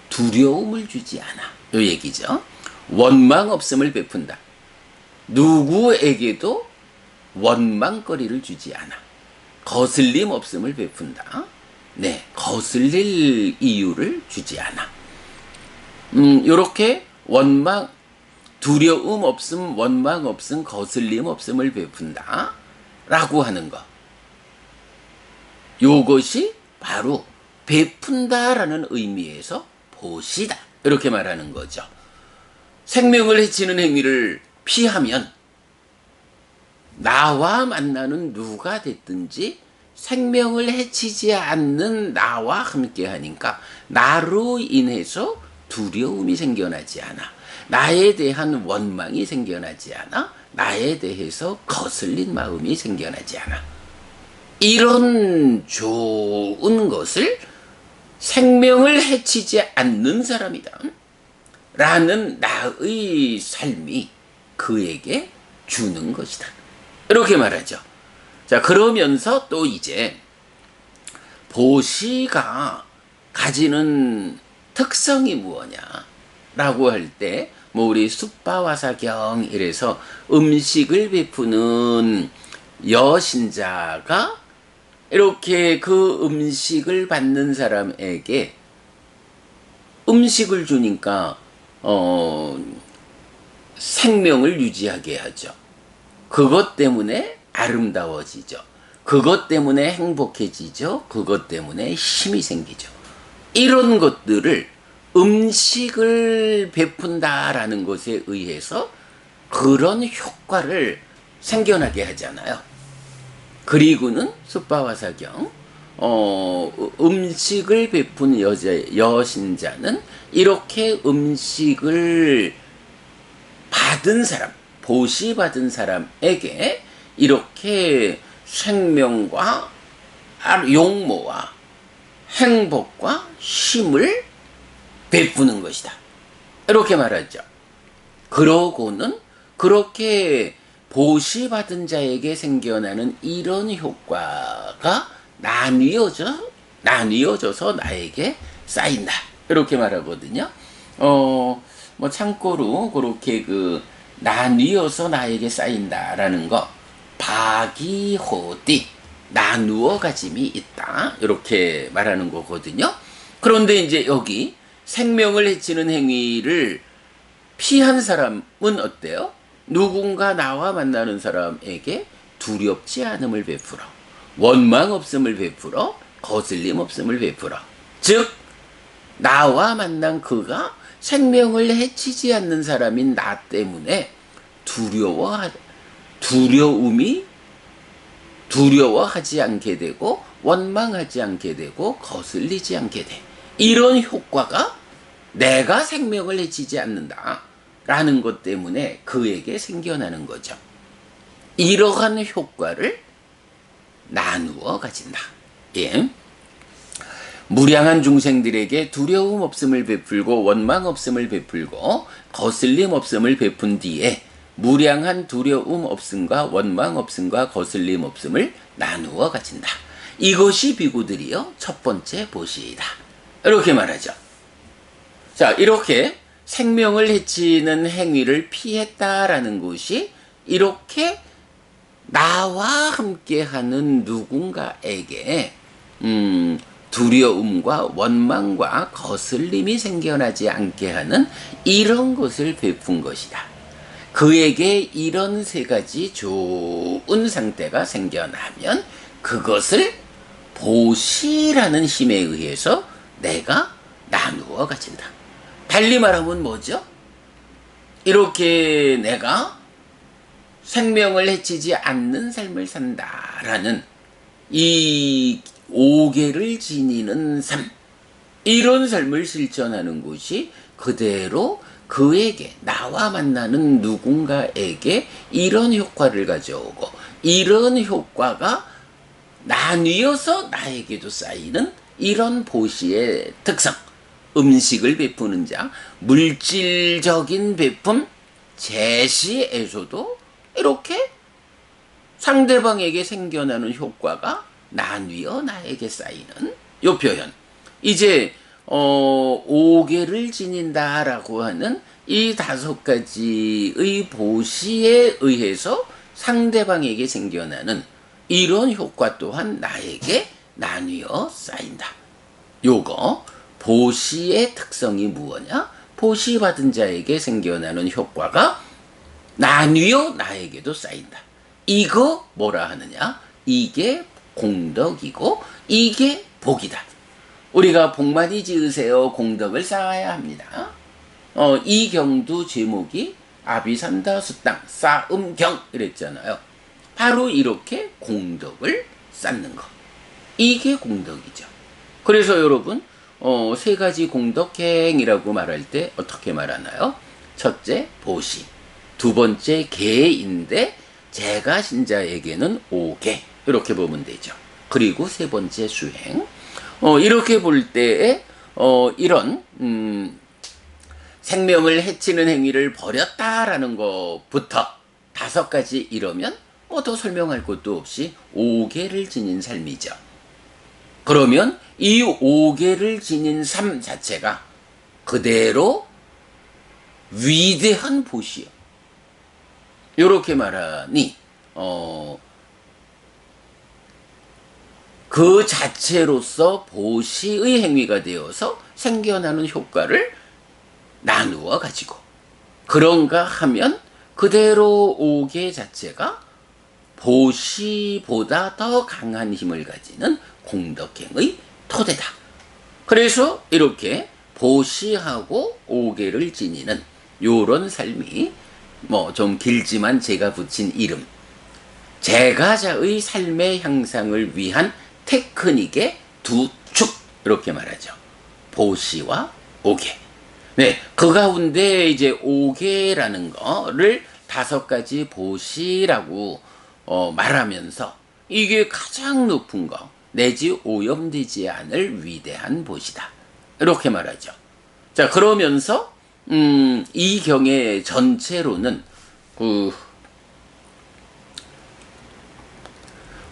두려움을 주지 않아, 요 얘기죠. 원망 없음을 베푼다. 누구에게도 원망거리를 주지 않아. 거슬림 없음을 베푼다. 거슬릴 이유를 주지 않아. 요렇게 두려움 없음, 원망 없음, 거슬림 없음을 베푼다 라고 하는 거. 요것이 바로 베푼다라는 의미에서 보시다 이렇게 말하는 거죠. 생명을 해치는 행위를 피하면 나와 만나는 누가 됐든지 생명을 해치지 않는 나와 함께 하니까 나로 인해서 두려움이 생겨나지 않아. 나에 대한 원망이 생겨나지 않아. 나에 대해서 거슬린 마음이 생겨나지 않아. 이런 좋은 것을 생명을 해치지 않는 사람이다 라는 나의 삶이 그에게 주는 것이다. 이렇게 말하죠. 자, 그러면서 또 이제 보시가 가지는 특성이 무엇냐 라고 할 때 우리 숫바와사경 이래서 음식을 베푸는 여신자가 이렇게 그 음식을 받는 사람에게 음식을 주니까 생명을 유지하게 하죠. 그것 때문에 아름다워지죠. 그것 때문에 행복해지죠. 그것 때문에 힘이 생기죠. 이런 것들을 음식을 베푼다라는 것에 의해서 그런 효과를 생겨나게 하잖아요. 그리고는 숫바와사경 음식을 베푼 여신자는 이렇게 음식을 받은 사람, 보시 받은 사람에게 이렇게 생명과 용모와 행복과 힘을 베푸는 것이다. 이렇게 말하죠. 그러고는 그렇게 보시 받은 자에게 생겨나는 이런 효과가 나뉘어져서 나에게 쌓인다. 이렇게 말하거든요. 참고로 그렇게 나뉘어서 나에게 쌓인다라는 거, 바기호띠, 나누어 가짐이 있다. 이렇게 말하는 거거든요. 그런데 이제 여기 생명을 해치는 행위를 피한 사람은 어때요? 누군가 나와 만나는 사람에게 두렵지 않음을 베풀어, 원망 없음을 베풀어, 거슬림 없음을 베풀어. 즉 나와 만난 그가 생명을 해치지 않는 사람인 나 때문에 두려워하지 않게 되고 원망하지 않게 되고 거슬리지 않게 돼. 이런 효과가 내가 생명을 해치지 않는다 라는 것 때문에 그에게 생겨나는 거죠. 이러한 효과를 나누어 가진다. 예. 무량한 중생들에게 두려움 없음을 베풀고 원망 없음을 베풀고 거슬림 없음을 베푼 뒤에 무량한 두려움 없음과 원망 없음과 거슬림 없음을 나누어 가진다. 이것이 비구들이요 첫 번째 보시이다. 이렇게 말하죠. 자, 이렇게 생명을 해치는 행위를 피했다라는 것이 이렇게 나와 함께하는 누군가에게 두려움과 원망과 거슬림이 생겨나지 않게 하는 이런 것을 베푼 것이다. 그에게 이런 세 가지 좋은 상태가 생겨나면 그것을 보시라는 힘에 의해서 내가 나누어 가진다. 달리 말하면 뭐죠? 이렇게 내가 생명을 해치지 않는 삶을 산다라는 이 오계를 지니는 삶, 이런 삶을 실천하는 것이 그대로 그에게, 나와 만나는 누군가에게 이런 효과를 가져오고 이런 효과가 나뉘어서 나에게도 쌓이는 이런 보시의 특성. 음식을 베푸는 자, 물질적인 베품, 제시에서도 이렇게 상대방에게 생겨나는 효과가 나뉘어 나에게 쌓이는 요 표현. 이제 오계를 지닌다라고 하는 이 5가지의 보시에 의해서 상대방에게 생겨나는 이런 효과 또한 나에게 나뉘어 쌓인다. 요거 보시의 특성이 무엇냐? 보시받은 자에게 생겨나는 효과가 나뉘어 나에게도 쌓인다. 이거 뭐라 하느냐? 이게 공덕이고 이게 복이다. 우리가 복 많이 지으세요. 공덕을 쌓아야 합니다. 이 경도 제목이 아비산다 수땅 쌓음경 이랬잖아요. 바로 이렇게 공덕을 쌓는 거. 이게 공덕이죠. 그래서 여러분 세 가지 공덕행이라고 말할 때 어떻게 말하나요? 첫째 보시, 두 번째 계인데 제가 신자에게는 오계 이렇게 보면 되죠. 그리고 세 번째 수행. 이렇게 볼 때에 이런 생명을 해치는 행위를 버렸다라는 것부터 다섯 가지 이러면 더 설명할 것도 없이 오계를 지닌 삶이죠. 그러면 이 오계를 지닌 삶 자체가 그대로 위대한 보시요. 이렇게 말하니 그 자체로서 보시의 행위가 되어서 생겨나는 효과를 나누어 가지고 그런가 하면 그대로 오계 자체가 보시보다 더 강한 힘을 가지는 공덕행의 토대다. 그래서 이렇게 보시하고 오계를 지니는 요런 삶이 좀 길지만 제가 붙인 이름 제가자의 삶의 향상을 위한 테크닉의 두 축 이렇게 말하죠. 보시와 오계. 네, 그 가운데 이제 오계라는 거를 다섯 가지 보시라고 말하면서 이게 가장 높은 거 내지 오염되지 않을 위대한 보시다. 이렇게 말하죠. 자, 그러면서 이 경의 전체로는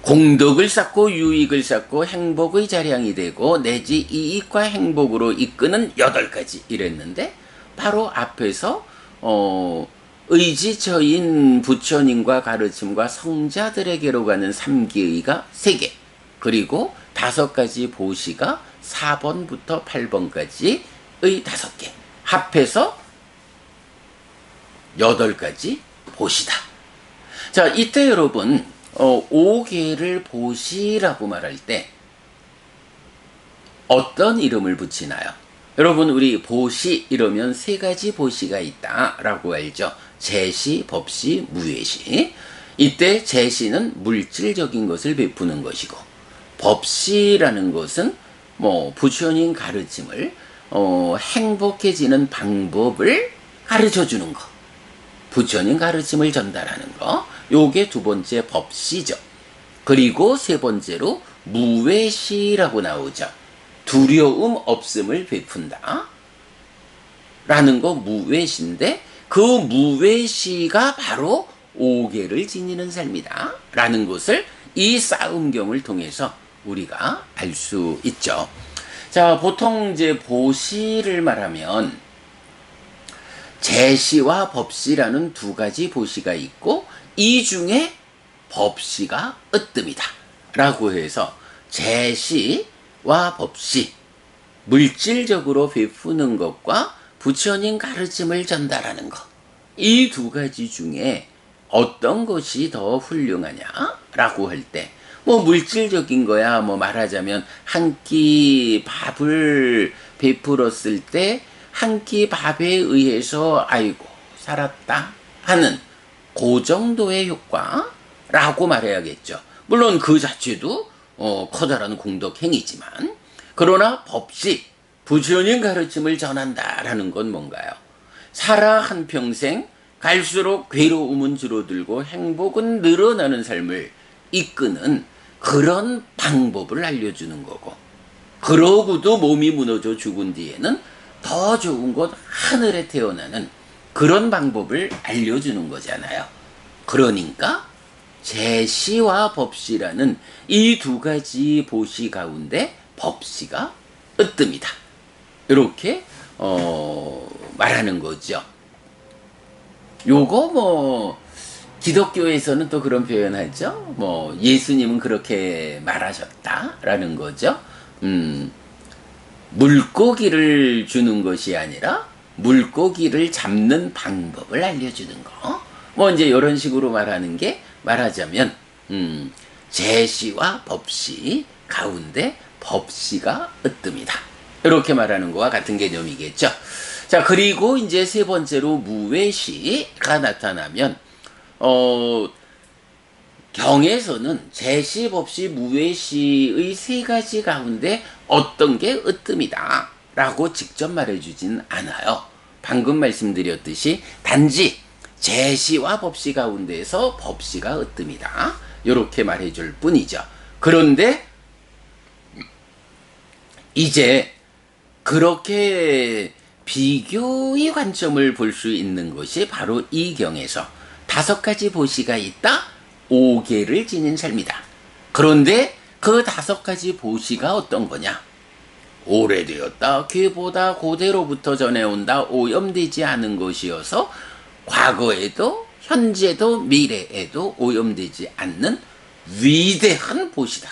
공덕을 쌓고 유익을 쌓고 행복의 자량이 되고 내지 이익과 행복으로 이끄는 8가지 이랬는데 바로 앞에서 의지처인 부처님과 가르침과 성자들에게로 가는 3기의가 3개 그리고 5가지 보시가 4번부터 8번까지의 5개 합해서 8가지 보시다. 자, 이때 여러분 5개를 보시라고 말할 때 어떤 이름을 붙이나요? 여러분 우리 보시 이러면 3가지 보시가 있다라고 알죠. 제시, 법시, 무예시. 이때 제시는 물질적인 것을 베푸는 것이고 법시라는 것은 부처님 가르침을 행복해지는 방법을 가르쳐주는 거. 부처님 가르침을 전달하는 거. 요게 두 번째 법시죠. 그리고 세 번째로 무외시라고 나오죠. 두려움 없음을 베푼다. 라는 거 무외시인데 그 무외시가 바로 오계를 지니는 삶이다. 라는 것을 이 싸움경을 통해서 우리가 알 수 있죠. 자, 보통 이제 보시를 말하면 제시와 법시라는 2가지 보시가 있고 이 중에 법시가 으뜸이다 라고 해서 제시와 법시 물질적으로 베푸는 것과 부처님 가르침을 전달하는 것 이 2가지 중에 어떤 것이 더 훌륭하냐 라고 할 때 물질적인 거야 말하자면 한 끼 밥을 베풀었을 때 한 끼 밥에 의해서 아이고 살았다 하는 그 정도의 효과라고 말해야겠죠. 물론 그 자체도 커다란 공덕행이지만 그러나 법시 부처님 가르침을 전한다라는 건 뭔가요? 살아 한평생 갈수록 괴로움은 줄어들고 행복은 늘어나는 삶을 이끄는 그런 방법을 알려주는 거고 그러고도 몸이 무너져 죽은 뒤에는 더 좋은 곳 하늘에 태어나는 그런 방법을 알려주는 거잖아요. 그러니까 제시와 법시라는 이 2가지 보시 가운데 법시가 으뜸이다. 이렇게 말하는 거죠. 요거 기독교에서는 또 그런 표현하죠. 뭐 예수님은 그렇게 말하셨다라는 거죠. 물고기를 주는 것이 아니라 물고기를 잡는 방법을 알려주는 거. 뭐 이제 이런 식으로 말하는 게 말하자면 제시와 법시 가운데 법시가 으뜸이다. 이렇게 말하는 거와 같은 개념이겠죠. 자, 그리고 이제 세 번째로 무외시가 나타나면 경에서는 제시, 법시, 무외시의 세 가지 가운데 어떤 게 으뜸이다 라고 직접 말해주진 않아요. 방금 말씀드렸듯이 단지 제시와 법시 가운데서 법시가 으뜸이다 이렇게 말해줄 뿐이죠. 그런데 이제 그렇게 비교의 관점을 볼 수 있는 것이 바로 이 경에서 5가지 보시가 있다. 5계를 지닌 삶이다. 그런데 그 5가지 보시가 어떤 거냐? 오래되었다. 괴보다 고대로부터 전해온다. 오염되지 않은 것이어서 과거에도 현재도 미래에도 오염되지 않는 위대한 보시다.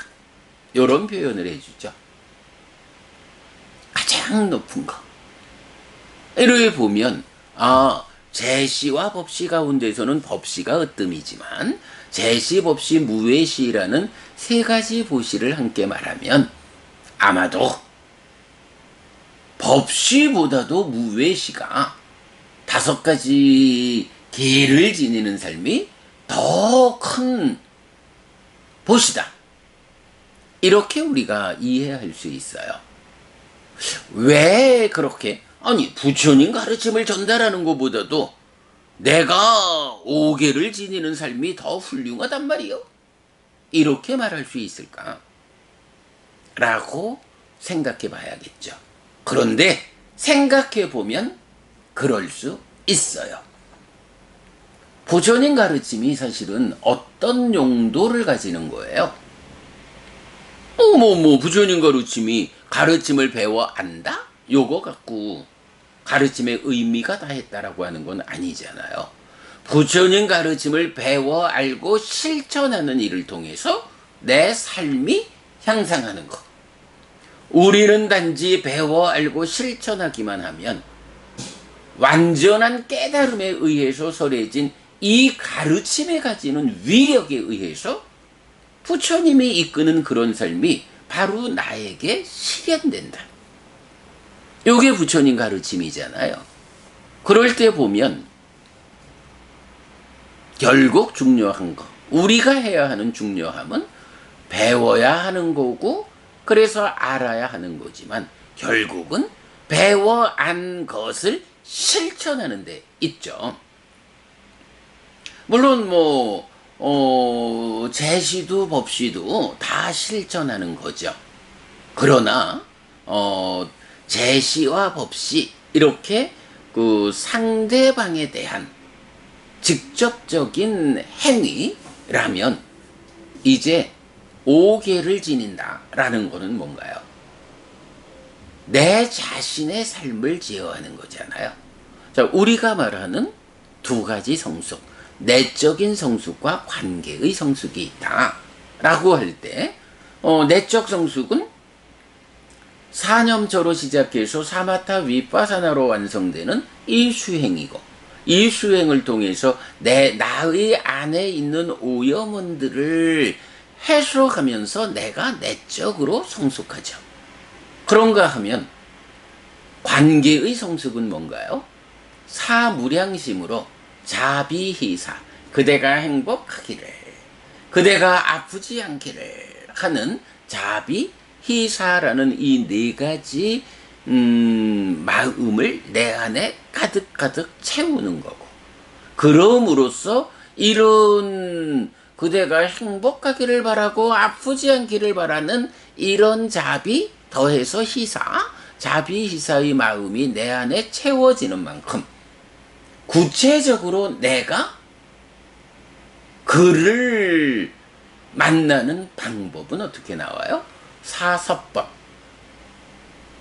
이런 표현을 해주죠. 가장 높은 거. 이를 보면 제시와 법시 가운데서는 법시가 으뜸이지만 제시, 법시, 무외시라는 세 가지 보시를 함께 말하면 아마도 법시보다도 무외시가 5가지 계를 지니는 삶이 더 큰 보시다. 이렇게 우리가 이해할 수 있어요. 왜 그렇게? 아니, 부처님 가르침을 전달하는 것보다도 내가 5계를 지니는 삶이 더 훌륭하단 말이요. 이렇게 말할 수 있을까? 라고 생각해 봐야겠죠. 그런데 생각해 보면 그럴 수 있어요. 부처님 가르침이 사실은 어떤 용도를 가지는 거예요? 부처님 가르침을 배워 안다? 요거 갖고 가르침의 의미가 다 했다라고 하는 건 아니잖아요. 부처님 가르침을 배워 알고 실천하는 일을 통해서 내 삶이 향상하는 것. 우리는 단지 배워 알고 실천하기만 하면 완전한 깨달음에 의해서 설해진 이 가르침에 가지는 위력에 의해서 부처님이 이끄는 그런 삶이 바로 나에게 실현된다. 이게 부처님 가르침이잖아요. 그럴 때 보면 결국 중요한 거, 우리가 해야 하는 중요함은 배워야 하는 거고 그래서 알아야 하는 거지만 결국은 배워 안 것을 실천하는 데 있죠. 물론 제시도 법시도 다 실천하는 거죠. 그러나 제시와 법시 이렇게 그 상대방에 대한 직접적인 행위라면 이제 5계를 지닌다라는 거는 뭔가요? 내 자신의 삶을 제어하는 거잖아요. 자, 우리가 말하는 2가지 성숙, 내적인 성숙과 관계의 성숙이 있다라고 할 때 내적 성숙은 사념처로 시작해서 사마타 위파사나로 완성되는 이 수행이고 이 수행을 통해서 나의 안에 있는 오염원들을 해소하면서 내가 내적으로 성숙하죠. 그런가 하면 관계의 성숙은 뭔가요? 사무량심으로 자비희사, 그대가 행복하기를, 그대가 아프지 않기를 하는 자비희사라는 이 4가지 마음을 내 안에 가득가득 채우는 거고, 그럼으로써 이런 그대가 행복하기를 바라고 아프지 않기를 바라는 이런 자비 더해서 희사, 자비희사의 마음이 내 안에 채워지는 만큼 구체적으로 내가 그를 만나는 방법은 어떻게 나와요? 사섭법,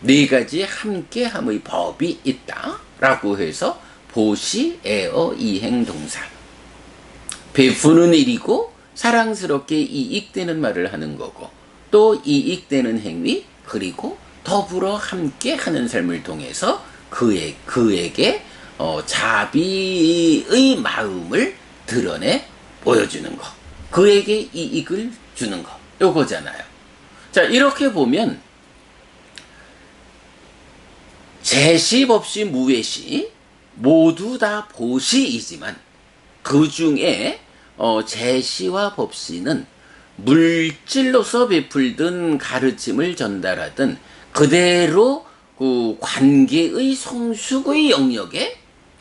4가지 함께함의 법이 있다라고 해서 보시, 애어, 이행, 동사 베푸는 일이고 사랑스럽게 이익되는 말을 하는 거고 또 이익되는 행위 그리고 더불어 함께 하는 삶을 통해서 그에게 자비의 마음을 드러내 보여주는 거. 그에게 이익을 주는 거. 요거잖아요. 자, 이렇게 보면 제시, 법시, 무외시 모두 다 보시이지만 그 중에 제시와 법시는 물질로서 베풀든 가르침을 전달하든 그대로 그 관계의 성숙의 영역에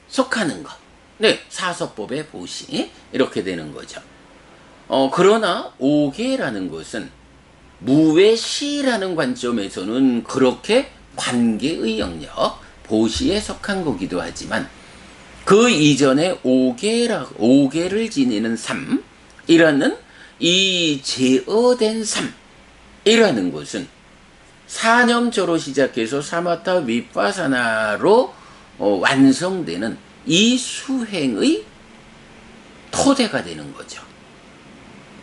속하는 것. 네, 사서법의 보시 이렇게 되는 거죠. 그러나 오계라는 것은 무외시라는 관점에서는 그렇게 관계의 영역, 보시에 속한 거기도 하지만 그 이전에 오계를 지니는 삶이라는 이 제어된 삶이라는 것은 사념조로 시작해서 사마타 위파사나로 완성되는 이 수행의 토대가 되는 거죠.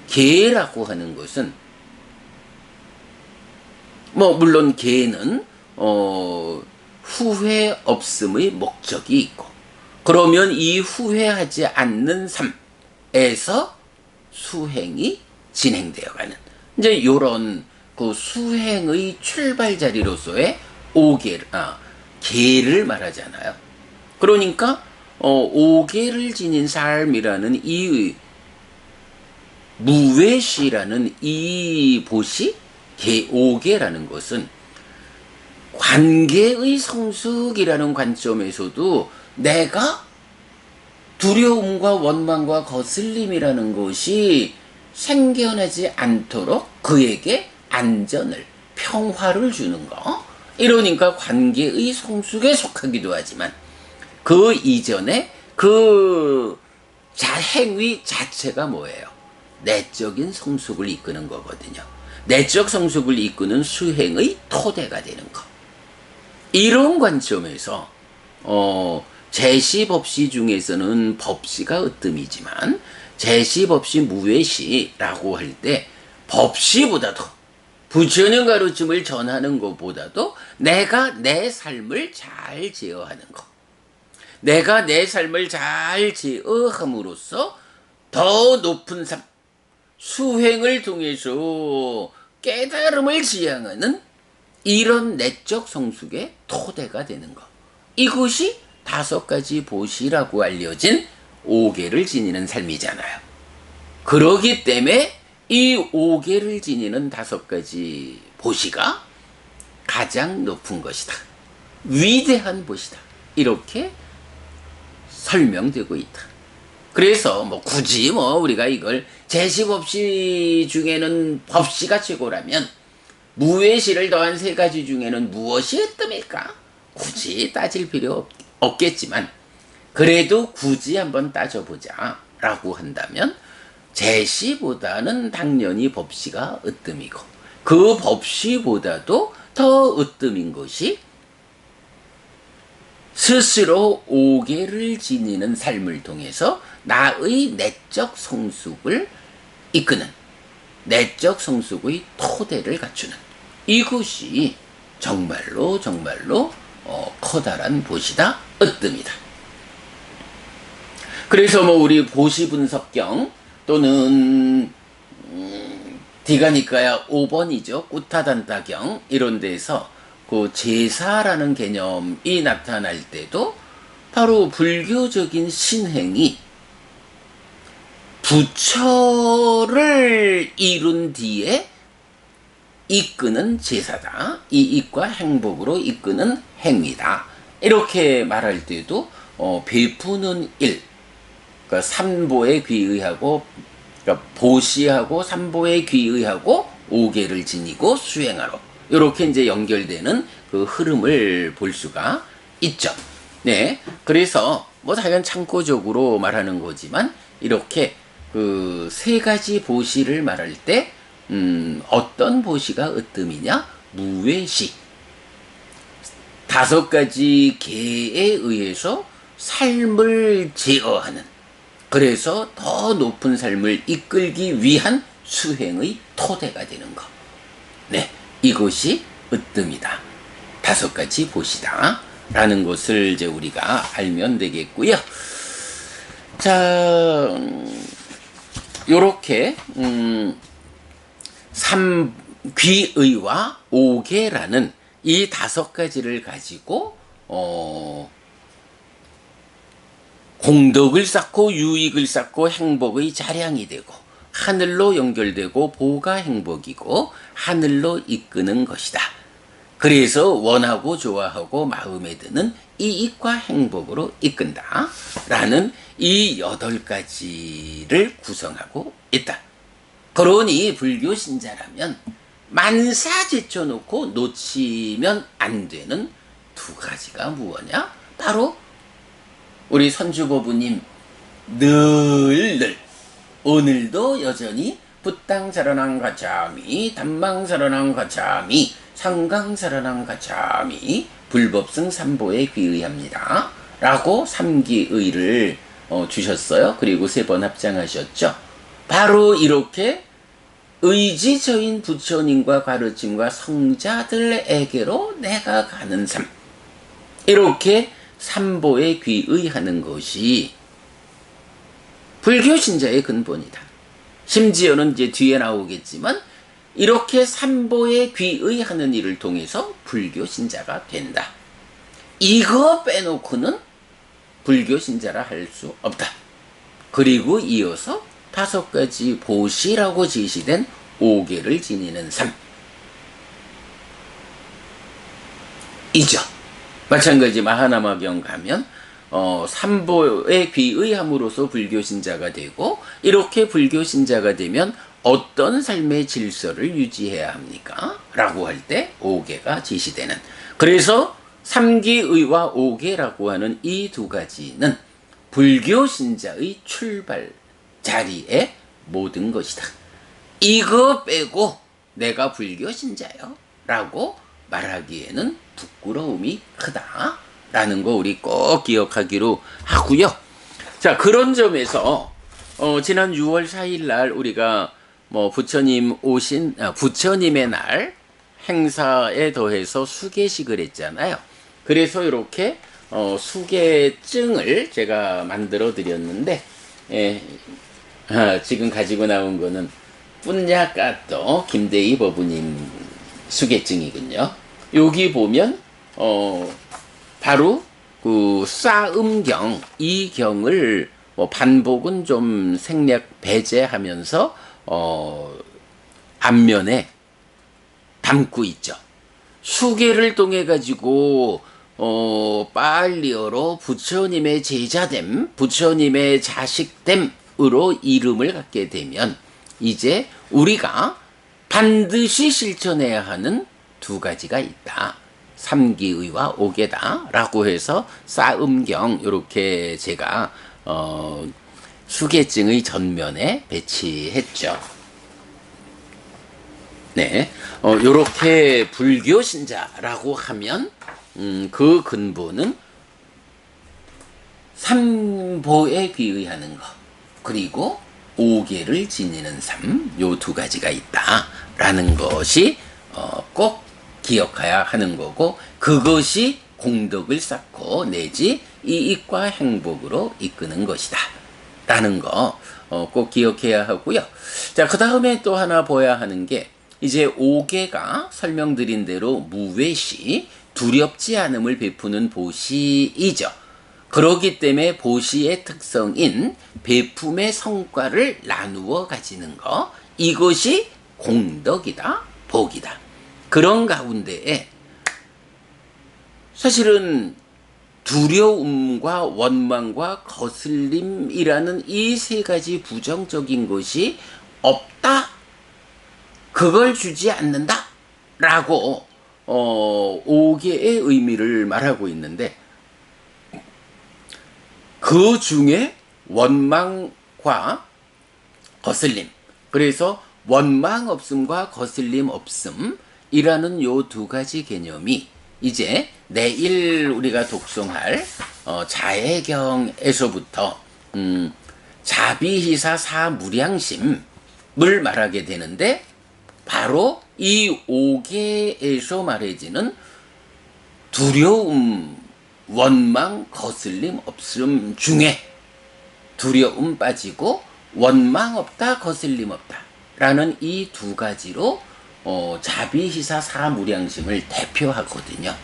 계라고 하는 것은 물론 계는 후회 없음의 목적이 있고 그러면 이 후회하지 않는 삶에서 수행이 진행되어가는 이제 요런 그 수행의 출발 자리로서의 계를 말하잖아요. 그러니까 오계를 지닌 삶이라는 이 무외시라는 이 보시 오계라는 것은 관계의 성숙이라는 관점에서도 내가 두려움과 원망과 거슬림이라는 것이 생겨나지 않도록 그에게 안전을, 평화를 주는 거. 이러니까 관계의 성숙에 속하기도 하지만 그 이전에 그 행위 자체가 뭐예요? 내적인 성숙을 이끄는 거거든요. 내적 성숙을 이끄는 수행의 토대가 되는 것. 이런 관점에서 제시 법시 중에서는 법시가 으뜸이지만 제시 법시 무외시라고 할 때 법시보다도 부처님 가르침을 전하는 것보다도 내가 내 삶을 잘 제어하는 것. 내가 내 삶을 잘 제어함으로써 더 높은 삶, 수행을 통해서 깨달음을 지향하는 이런 내적 성숙의 토대가 되는 것. 이것이 5가지 보시라고 알려진 오계를 지니는 삶이잖아요. 그러기 때문에 이 오계를 지니는 5가지 보시가 가장 높은 것이다. 위대한 보시다. 이렇게 설명되고 있다. 그래서 굳이 우리가 이걸 제시법시 중에는 법시가 최고라면 무외시를 더한 3가지 중에는 무엇이 으뜸일까? 굳이 따질 필요 없겠지만 그래도 굳이 한번 따져보자 라고 한다면 제시보다는 당연히 법시가 으뜸이고 그 법시보다도 더 으뜸인 것이 스스로 오계를 지니는 삶을 통해서 나의 내적 성숙을 이끄는 내적 성숙의 토대를 갖추는 이것이 정말로 커다란 보시다, 으뜸이다. 그래서 우리 보시 분석경 또는 디가니까야 5번이죠. 꾸타단타경 이런 데서 그 제사라는 개념이 나타날 때도 바로 불교적인 신행이 부처를 이룬 뒤에 이끄는 제사다. 이익과 행복으로 이끄는 행위다. 이렇게 말할 때도 베푸는 일, 그러니까 삼보에 귀의하고, 그러니까 보시하고 삼보에 귀의하고 오계를 지니고 수행하러 이렇게 이제 연결되는 그 흐름을 볼 수가 있죠. 네, 그래서 당연 참고적으로 말하는 거지만 이렇게 그 3가지 보시를 말할 때 어떤 보시가 으뜸이냐? 무외시. 5가지 계에 의해서 삶을 제어하는 그래서 더 높은 삶을 이끌기 위한 수행의 토대가 되는 것. 네, 이것이 으뜸이다. 5가지 보시다. 라는 것을 이제 우리가 알면 되겠고요. 자, 요렇게, 삼귀의와 오계라는 이 5가지를 가지고, 공덕을 쌓고 유익을 쌓고 행복의 자량이 되고 하늘로 연결되고 보가 행복이고 하늘로 이끄는 것이다. 그래서 원하고 좋아하고 마음에 드는 이익과 행복으로 이끈다. 라는 이 8가지를 구성하고 있다. 그러니 불교 신자라면 만사 제쳐놓고 놓치면 안 되는 2가지가 무엇냐? 바로 우리 선주보부님 늘 오늘도 여전히 붓당사라낭 가차미 담망사라낭 가차미 상강사라낭 가차미 불법승 3보에 귀의합니다. 라고 3기의를 주셨어요. 그리고 3번 합장하셨죠. 바로 이렇게 의지처인 부처님과 가르침과 성자들에게로 내가 가는 삶, 이렇게 3보에 귀의하는 것이 불교 신자의 근본이다. 심지어는 이제 뒤에 나오겠지만 이렇게 3보에 귀의하는 일을 통해서 불교 신자가 된다. 이거 빼놓고는 불교 신자라 할 수 없다. 그리고 이어서 5가지 보시라고 제시된 5계를 지니는 삶. 이죠. 마찬가지 마하나마경 가면 3보에 귀의함으로써 불교 신자가 되고, 이렇게 불교 신자가 되면 어떤 삶의 질서를 유지해야 합니까? 라고 할 때 5계가 제시되는. 그래서 3기의와 5계라고 하는 이 2가지는 불교 신자의 출발 자리의 모든 것이다. 이거 빼고 내가 불교 신자요 라고 말하기에는 부끄러움이 크다 라는 거 우리 꼭 기억하기로 하고요. 자, 그런 점에서 지난 6월 4일 날 우리가 부처님의 날 행사에 더해서 수계식을 했잖아요. 그래서 이렇게 수계증을 제가 만들어 드렸는데, 지금 가지고 나온 거는 뿐야까또 김대희 법우님 수계증이군요. 여기 보면 바로 그 싸음경, 이 경을 반복은 좀 생략 배제하면서 앞면에 담고 있죠. 수계를 통해 가지고 빨리어로 부처님의 제자됨, 부처님의 자식됨으로 이름을 갖게 되면 이제 우리가 반드시 실천해야 하는 2가지가 있다. 3기의와 5계다 라고 해서 싸음경, 이렇게 제가 수계증의 전면에 배치했죠. 네, 요렇게 불교 신자라고 하면 그 근본은 3보에 귀의하는 것, 그리고 5계를 지니는 삶, 요 2가지가 있다라는 것이 꼭 기억해야 하는 거고, 그것이 공덕을 쌓고 내지 이익과 행복으로 이끄는 것이다 라는 거 꼭 기억해야 하고요. 자, 그 다음에 또 하나 봐야 하는 게, 이제 5계가 설명드린 대로 무외시, 두렵지 않음을 베푸는 보시이죠. 그렇기 때문에 보시의 특성인 베품의 성과를 나누어 가지는 것, 이것이 공덕이다, 복이다. 그런 가운데에 사실은 두려움과 원망과 거슬림이라는 이 3가지 부정적인 것이 없다, 그걸 주지 않는다 라고 5계의 의미를 말하고 있는데, 그 중에 원망과 거슬림, 그래서 원망 없음과 거슬림 없음이라는 요 2가지 개념이 이제 내일 우리가 독송할 자해경에서부터 자비희사사무량심을 말하게 되는데 바로 이 5개에서 말해지는 두려움, 원망, 거슬림, 없음 중에 두려움 빠지고 원망 없다, 거슬림 없다 라는 이 두 가지로 자비희사사무량심을 대표하거든요.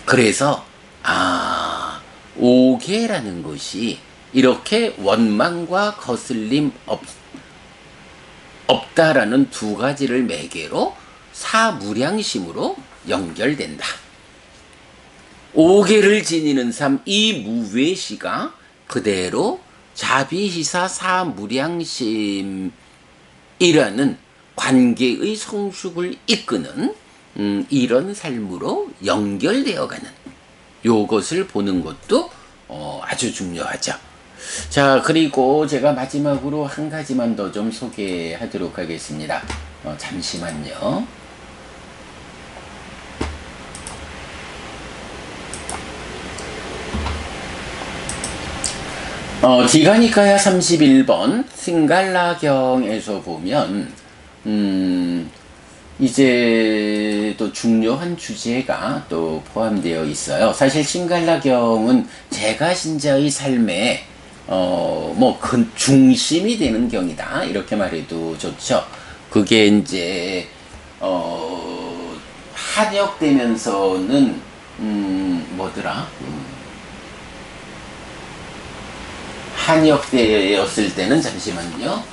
그래서 5개라는 것이 이렇게 원망과 거슬림 없다라는 두 가지를 매개로 사무량심으로 연결된다. 5개를 지니는 삶, 이 무외시가 그대로 자비희사사무량심이라는 관계의 성숙을 이끄는 이런 삶으로 연결되어가는 요것을 보는 것도 아주 중요하죠. 자, 그리고 제가 마지막으로 한 가지만 더 좀 소개하도록 하겠습니다. 잠시만요. 디가니카야 31번 승갈라경에서 보면 이제 또 중요한 주제가 또 포함되어 있어요. 사실 신갈라경은 제가 신자의 삶에 그 중심이 되는 경이다 이렇게 말해도 좋죠. 그게 이제 한역되면서는 뭐더라? 한역되었을 때는 잠시만요.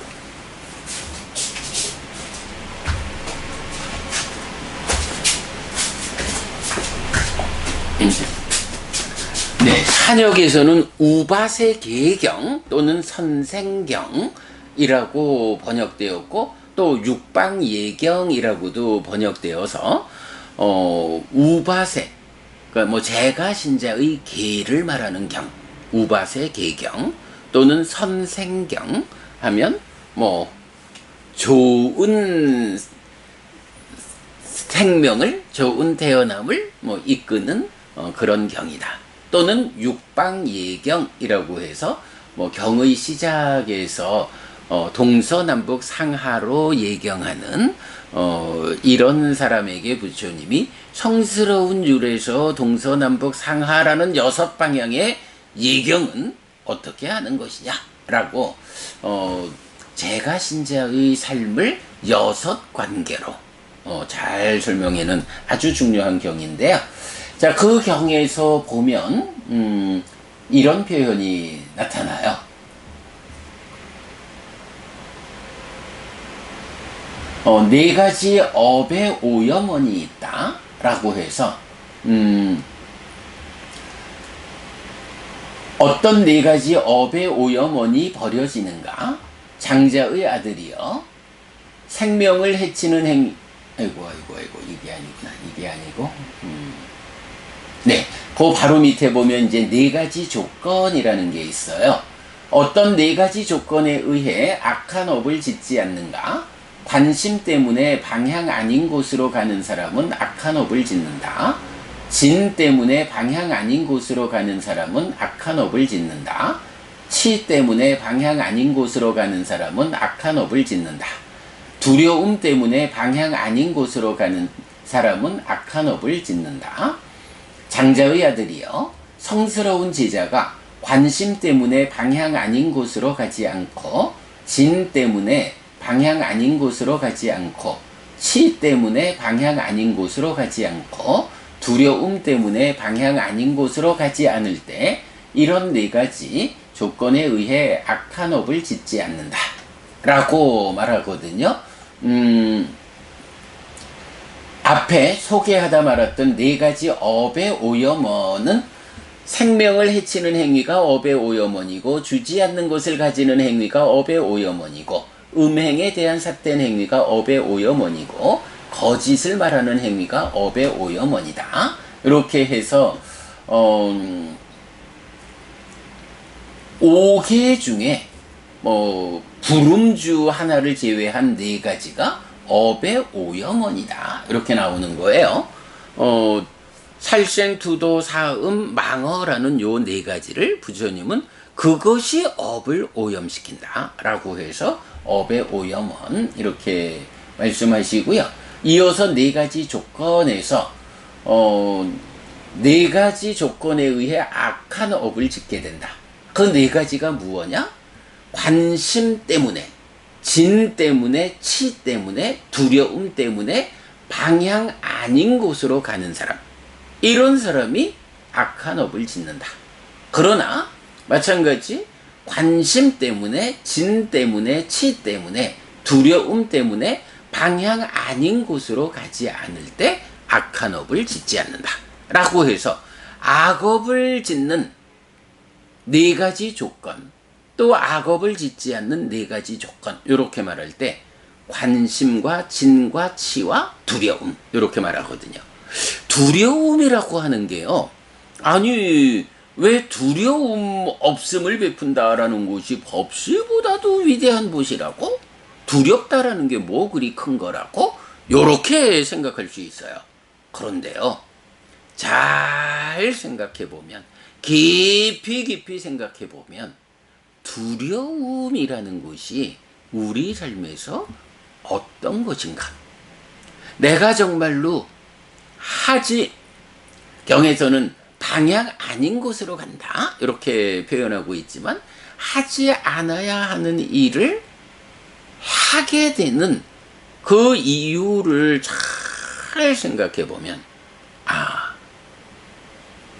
네, 한역에서는 우바세 계경 또는 선생경이라고 번역되었고 또 육방예경이라고도 번역되어서 우바세, 그러니까 제가 신자의 계를 말하는 경, 우바세 계경 또는 선생경 하면 좋은 생명을, 좋은 태어남을 이끄는 그런 경이다. 또는 육방예경이라고 해서 경의 시작에서 동서남북 상하로 예경하는 이런 사람에게 부처님이 성스러운 율에서 동서남북 상하라는 6방향의 예경은 어떻게 하는 것이냐 라고 제가 신자의 삶을 6관계로 잘 설명해는 아주 중요한 경인데요. 자, 그 경에서 보면 이런 표현이 나타나요. 네 가지 업의 오염원이 있다 라고 해서 어떤 네 가지 업의 오염원이 버려지는가? 장자의 아들이여 생명을 해치는 행위. 아이고 이게 아니구나. 이게 아니고 네, 그 바로 밑에 보면 이제 네 가지 조건이라는 게 있어요. 어떤 네 가지 조건에 의해 악한 업을 짓지 않는가? 관심 때문에 방향 아닌 곳으로 가는 사람은 악한 업을 짓는다. 진 때문에 방향 아닌 곳으로 가는 사람은 악한 업을 짓는다. 치 때문에 방향 아닌 곳으로 가는 사람은 악한 업을 짓는다. 두려움 때문에 방향 아닌 곳으로 가는 사람은 악한 업을 짓는다. 장자의 아들이여 성스러운 제자가 관심 때문에 방향 아닌 곳으로 가지 않고 진 때문에 방향 아닌 곳으로 가지 않고 치 때문에 방향 아닌 곳으로 가지 않고 두려움 때문에 방향 아닌 곳으로 가지 않을 때 이런 네 가지 조건에 의해 악한 업을 짓지 않는다 라고 말하거든요. 앞에 소개하다 말았던 네 가지 업의 오염원은 생명을 해치는 행위가 업의 오염원이고 주지 않는 것을 가지는 행위가 업의 오염원이고 음행에 대한 삿된 행위가 업의 오염원이고 거짓을 말하는 행위가 업의 오염원이다. 이렇게 해서 5개 중에 부름주 하나를 제외한 네 가지가 업의 오염원이다. 이렇게 나오는 거예요. 살생투도 사음 망어라는 요 네 가지를 부처님은 그것이 업을 오염시킨다 라고 해서 업의 오염원 이렇게 말씀하시고요. 이어서 네 가지 조건에서 네 가지 조건에 의해 악한 업을 짓게 된다. 그 네 가지가 무엇냐? 관심 때문에, 진 때문에, 치 때문에, 두려움 때문에 방향 아닌 곳으로 가는 사람. 이런 사람이 악한 업을 짓는다. 그러나 마찬가지 관심 때문에, 진 때문에, 치 때문에, 두려움 때문에 방향 아닌 곳으로 가지 않을 때 악한 업을 짓지 않는다. 라고 해서 악업을 짓는 네 가지 조건, 또 악업을 짓지 않는 네 가지 조건, 이렇게 말할 때 관심과 진과 치와 두려움, 이렇게 말하거든요. 두려움이라고 하는 게요, 아니 왜 두려움 없음을 베푼다라는 것이 법시보다도 위대한 것이라고? 두렵다라는 게 뭐 그리 큰 거라고? 요렇게 생각할 수 있어요. 그런데요, 잘 생각해 보면, 깊이 생각해 보면 두려움이라는 것이 우리 삶에서 어떤 것인가? 내가 정말로 하지, 경에서는 방향 아닌 곳으로 간다 이렇게 표현하고 있지만, 하지 않아야 하는 일을 하게 되는 그 이유를 잘 생각해 보면, 아,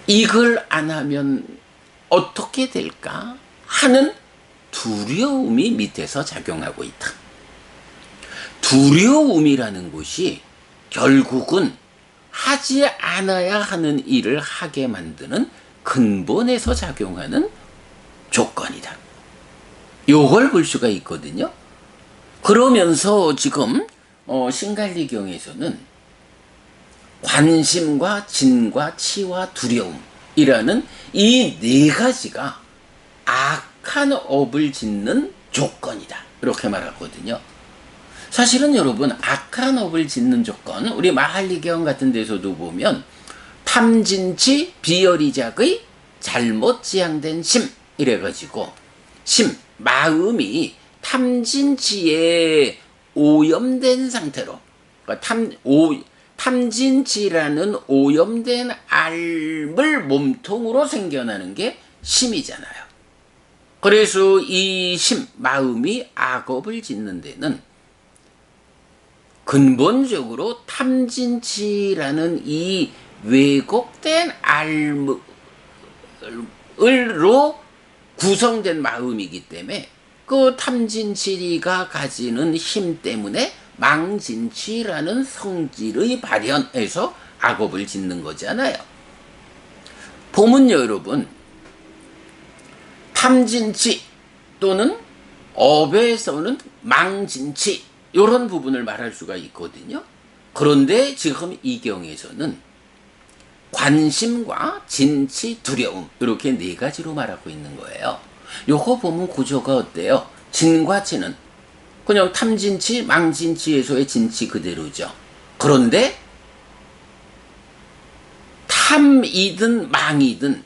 이걸 안 하면 어떻게 될까 하는 두려움이 밑에서 작용하고 있다. 두려움이라는 것이 결국은 하지 않아야 하는 일을 하게 만드는 근본에서 작용하는 조건이다. 요걸 볼 수가 있거든요. 그러면서 지금 신갈리경에서는 관심과 진과 치와 두려움이라는 이 네 가지가 악한 업을 짓는 조건이다. 이렇게 말하거든요. 사실은 여러분, 악한 업을 짓는 조건, 우리 마할리경 같은 데서도 보면 탐진치 비열이작의 잘못 지향된 심 이래가지고, 심, 마음이 탐진치에 오염된 상태로, 그러니까 탐진치라는 오염된 알을 몸통으로 생겨나는 게 심이잖아요. 그래서 이 심, 마음이 악업을 짓는 데는 근본적으로 탐진치라는 이 왜곡된 알로 구성된 마음이기 때문에 그 탐진치가 가지는 힘 때문에 망진치라는 성질의 발현에서 악업을 짓는 거잖아요. 보면요, 여러분, 탐진치 또는 업에서는 망진치 이런 부분을 말할 수가 있거든요. 그런데 지금 이 경에서는 관심과 진치, 두려움 이렇게 네 가지로 말하고 있는 거예요. 요거 보면 구조가 어때요? 진과 치는 그냥 탐진치, 망진치에서의 진치 그대로죠. 그런데 탐이든 망이든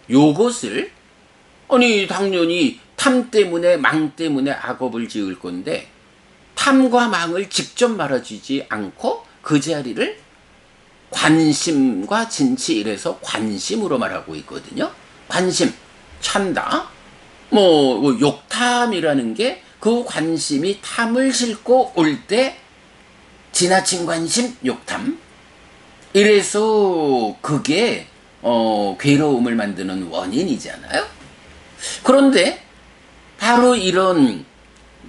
요것을, 아니 당연히 탐 때문에 망 때문에 악업을 지을 건데 탐과 망을 직접 말해주지 않고 그 자리를 관심과 진치 이래서 관심으로 말하고 있거든요. 관심, 찬다. 욕탐이라는 게 그 관심이 탐을 싣고 올 때 지나친 관심, 욕탐. 이래서 그게 괴로움을 만드는 원인이잖아요. 그런데 바로 이런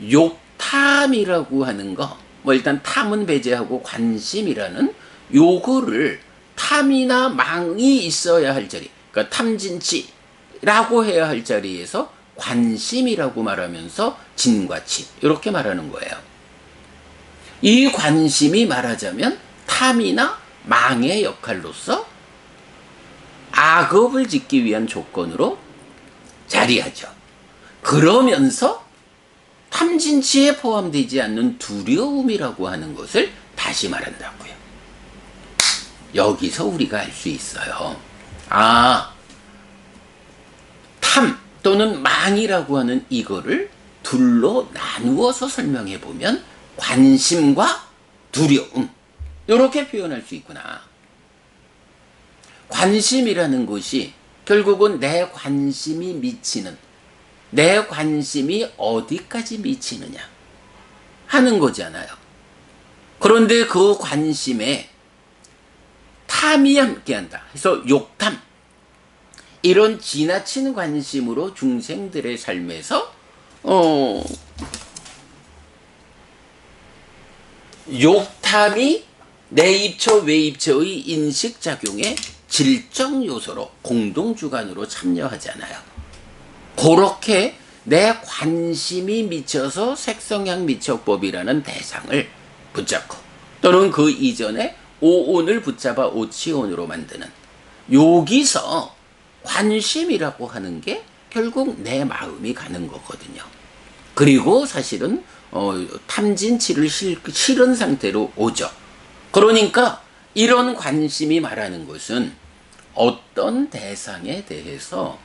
욕탐이라고 하는 거, 일단 탐은 배제하고 관심이라는 요거를 탐이나 망이 있어야 할 자리, 그러니까 탐진치라고 해야 할 자리에서 관심이라고 말하면서 진과 치 이렇게 말하는 거예요. 이 관심이 말하자면 탐이나 망의 역할로서 악업을 짓기 위한 조건으로 자리하죠. 그러면서 탐진치에 포함되지 않는 두려움이라고 하는 것을 다시 말한다고요. 여기서 우리가 알 수 있어요. 아, 탐 또는 망이라고 하는 이거를 둘로 나누어서 설명해 보면 관심과 두려움, 이렇게 표현할 수 있구나. 관심이라는 것이 결국은 내 관심이 미치는, 내 관심이 어디까지 미치느냐 하는 거잖아요. 그런데 그 관심에 탐이 함께한다. 그래서 욕탐, 이런 지나친 관심으로 중생들의 삶에서 욕탐이 내입처 외입처의 인식작용에 질적 요소로 공동주관으로 참여하잖아요. 그렇게 내 관심이 미쳐서 색성향 미척법이라는 대상을 붙잡고, 또는 그 이전에 오온을 붙잡아 오치온으로 만드는, 여기서 관심이라고 하는 게 결국 내 마음이 가는 거거든요. 그리고 사실은 탐진치를 실은 상태로 오죠. 그러니까 이런 관심이 말하는 것은 어떤 대상에 대해서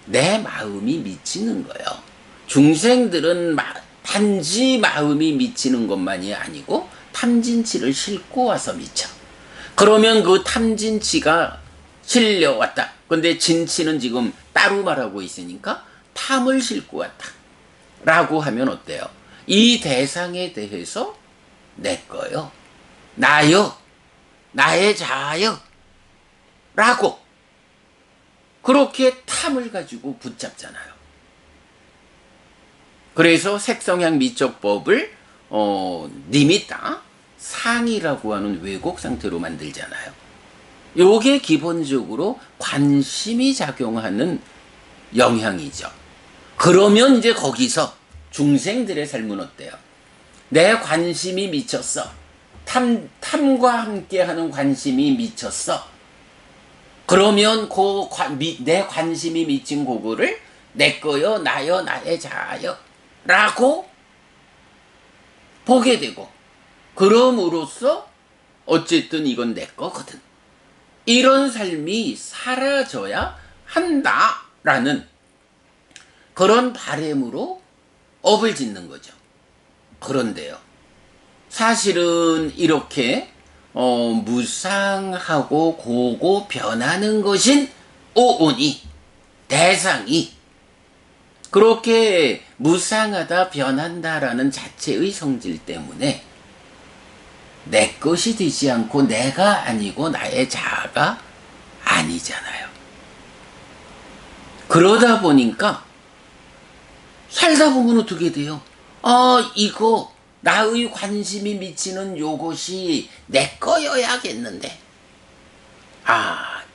내 마음이 미치는 거예요. 중생들은 단지 마음이 미치는 것만이 아니고 탐진치를 싣고 와서 미쳐. 그러면 그 탐진치가 실려왔다. 근데 진치는 지금 따로 말하고 있으니까 탐을 싣고 왔다 라고 하면 어때요? 이 대상에 대해서 내 거요, 나요, 나의 자아요 라고 그렇게 탐을 가지고 붙잡잖아요. 그래서 색성향 미적법을 니미타, 상이라고 하는 왜곡 상태로 만들잖아요. 요게 기본적으로 관심이 작용하는 영향이죠. 그러면 이제 거기서 중생들의 삶은 어때요? 내 관심이 미쳤어. 탐과 함께하는 관심이 미쳤어. 그러면 내 관심이 미친 그거를 내 거요, 나요, 나의 자아요 라고 보게 되고, 그럼으로써 어쨌든 이건 내 거거든, 이런 삶이 사라져야 한다라는 그런 바램으로 업을 짓는 거죠. 그런데요, 사실은 이렇게 무상하고 고고 변하는 것인 오온이, 대상이 그렇게 무상하다, 변한다라는 자체의 성질 때문에 내 것이 되지 않고 내가 아니고 나의 자아가 아니잖아요. 그러다 보니까 살다 보면 어떻게 돼요? 이거 나의 관심이 미치는 요것이 내 거여야겠는데,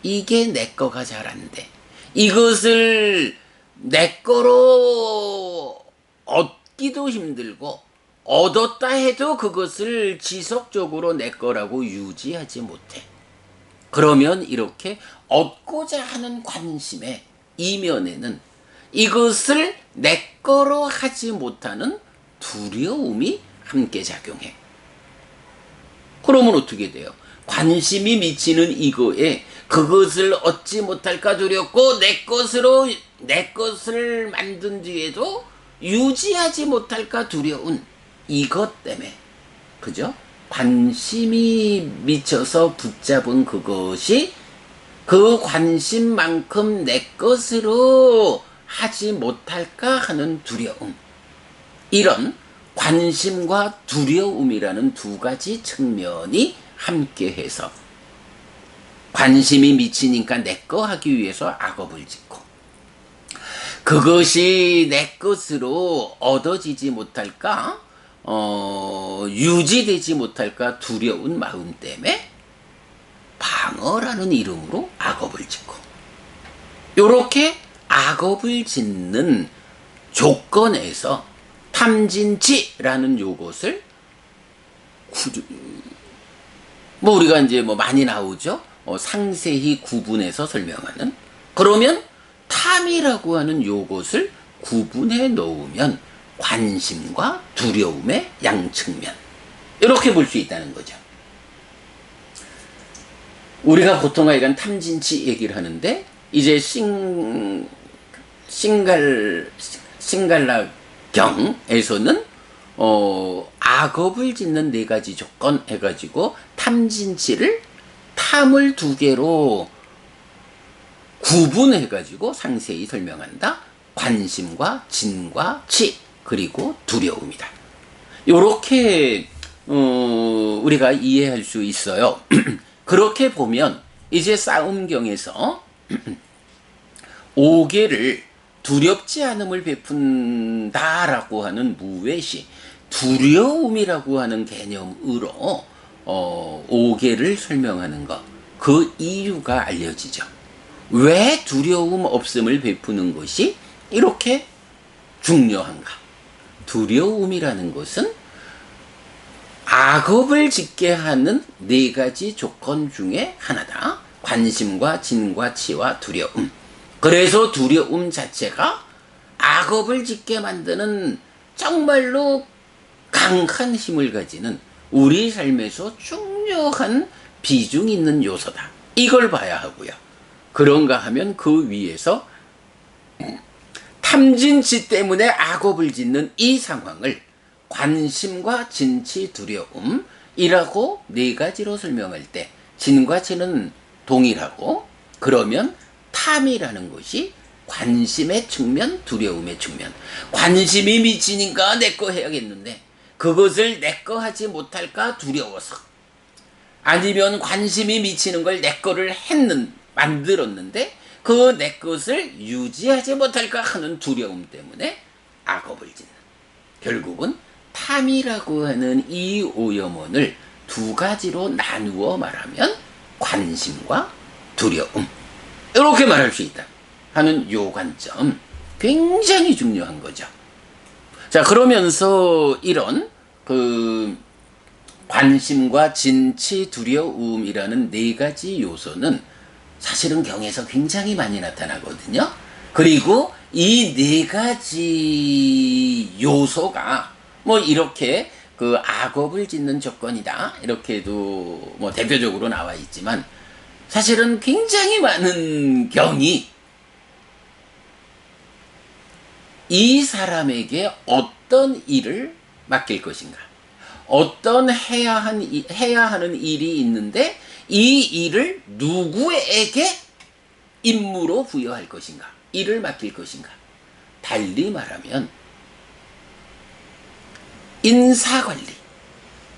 이게 내 거가 잘 안 돼. 이것을 내 거로 얻기도 힘들고, 얻었다 해도 그것을 지속적으로 내 거라고 유지하지 못해. 그러면 이렇게 얻고자 하는 관심의 이면에는 이것을 내 거로 하지 못하는 두려움이 함께 작용해. 그러면 어떻게 돼요? 관심이 미치는 이거에 그것을 얻지 못할까 두렵고, 내 것을 만든 뒤에도 유지하지 못할까 두려운 이것 때문에, 그죠? 관심이 미쳐서 붙잡은 그것이 그 관심만큼 내 것으로 하지 못할까 하는 두려움, 이런 관심과 두려움이라는 두 가지 측면이 함께해서 관심이 미치니까 내 거 하기 위해서 악업을 짓고, 그것이 내 것으로 얻어지지 못할까, 유지되지 못할까 두려운 마음 때문에 방어라는 이름으로 악업을 짓고, 요렇게 악업을 짓는 조건에서 탐진치라는 요것을 우리가 이제 많이 나오죠. 상세히 구분해서 설명하는. 그러면 탐이라고 하는 요것을 구분해 놓으면 관심과 두려움의 양측면, 이렇게 볼 수 있다는 거죠. 우리가 보통 하여간 탐진치 얘기를 하는데, 이제 신갈라경에서는 악업을 짓는 네 가지 조건 해가지고 탐진치를 탐을 두 개로 구분해가지고 상세히 설명한다. 관심과 진과 치, 그리고 두려움이다. 요렇게 우리가 이해할 수 있어요. 그렇게 보면 이제 싸움경에서 오계를 두렵지 않음을 베푼다라고 하는 무외시, 두려움이라고 하는 개념으로 오계를 설명하는 것, 그 이유가 알려지죠. 왜 두려움 없음을 베푸는 것이 이렇게 중요한가? 두려움이라는 것은 악업을 짓게 하는 네 가지 조건 중에 하나다. 관심과 진과 치와 두려움. 그래서 두려움 자체가 악업을 짓게 만드는 정말로 강한 힘을 가지는 우리 삶에서 중요한 비중 있는 요소다. 이걸 봐야 하고요. 그런가 하면 그 위에서 탐진치 때문에 악업을 짓는 이 상황을 관심과 진치 두려움이라고 네 가지로 설명할 때, 진과 치는 동일하고, 그러면 탐이라는 것이 관심의 측면, 두려움의 측면. 관심이 미치니까 내 거 해야겠는데 그것을 내 거 하지 못할까 두려워서, 아니면 관심이 미치는 걸 내 거를 만들었는데 그 내 것을 유지하지 못할까 하는 두려움 때문에 악업을 짓는, 결국은 탐이라고 하는 이 오염원을 두 가지로 나누어 말하면 관심과 두려움, 이렇게 말할 수 있다 하는 요 관점, 굉장히 중요한 거죠. 자, 그러면서 이런 관심과 진치 두려움이라는 네 가지 요소는 사실은 경에서 굉장히 많이 나타나거든요. 그리고 이 네 가지 요소가 이렇게 악업을 짓는 조건이다, 이렇게도 대표적으로 나와 있지만, 사실은 굉장히 많은 경이 이 사람에게 어떤 일을 맡길 것인가, 어떤 해야 하는 일이 있는데 이 일을 누구에게 임무로 부여할 것인가, 일을 맡길 것인가. 달리 말하면 인사관리,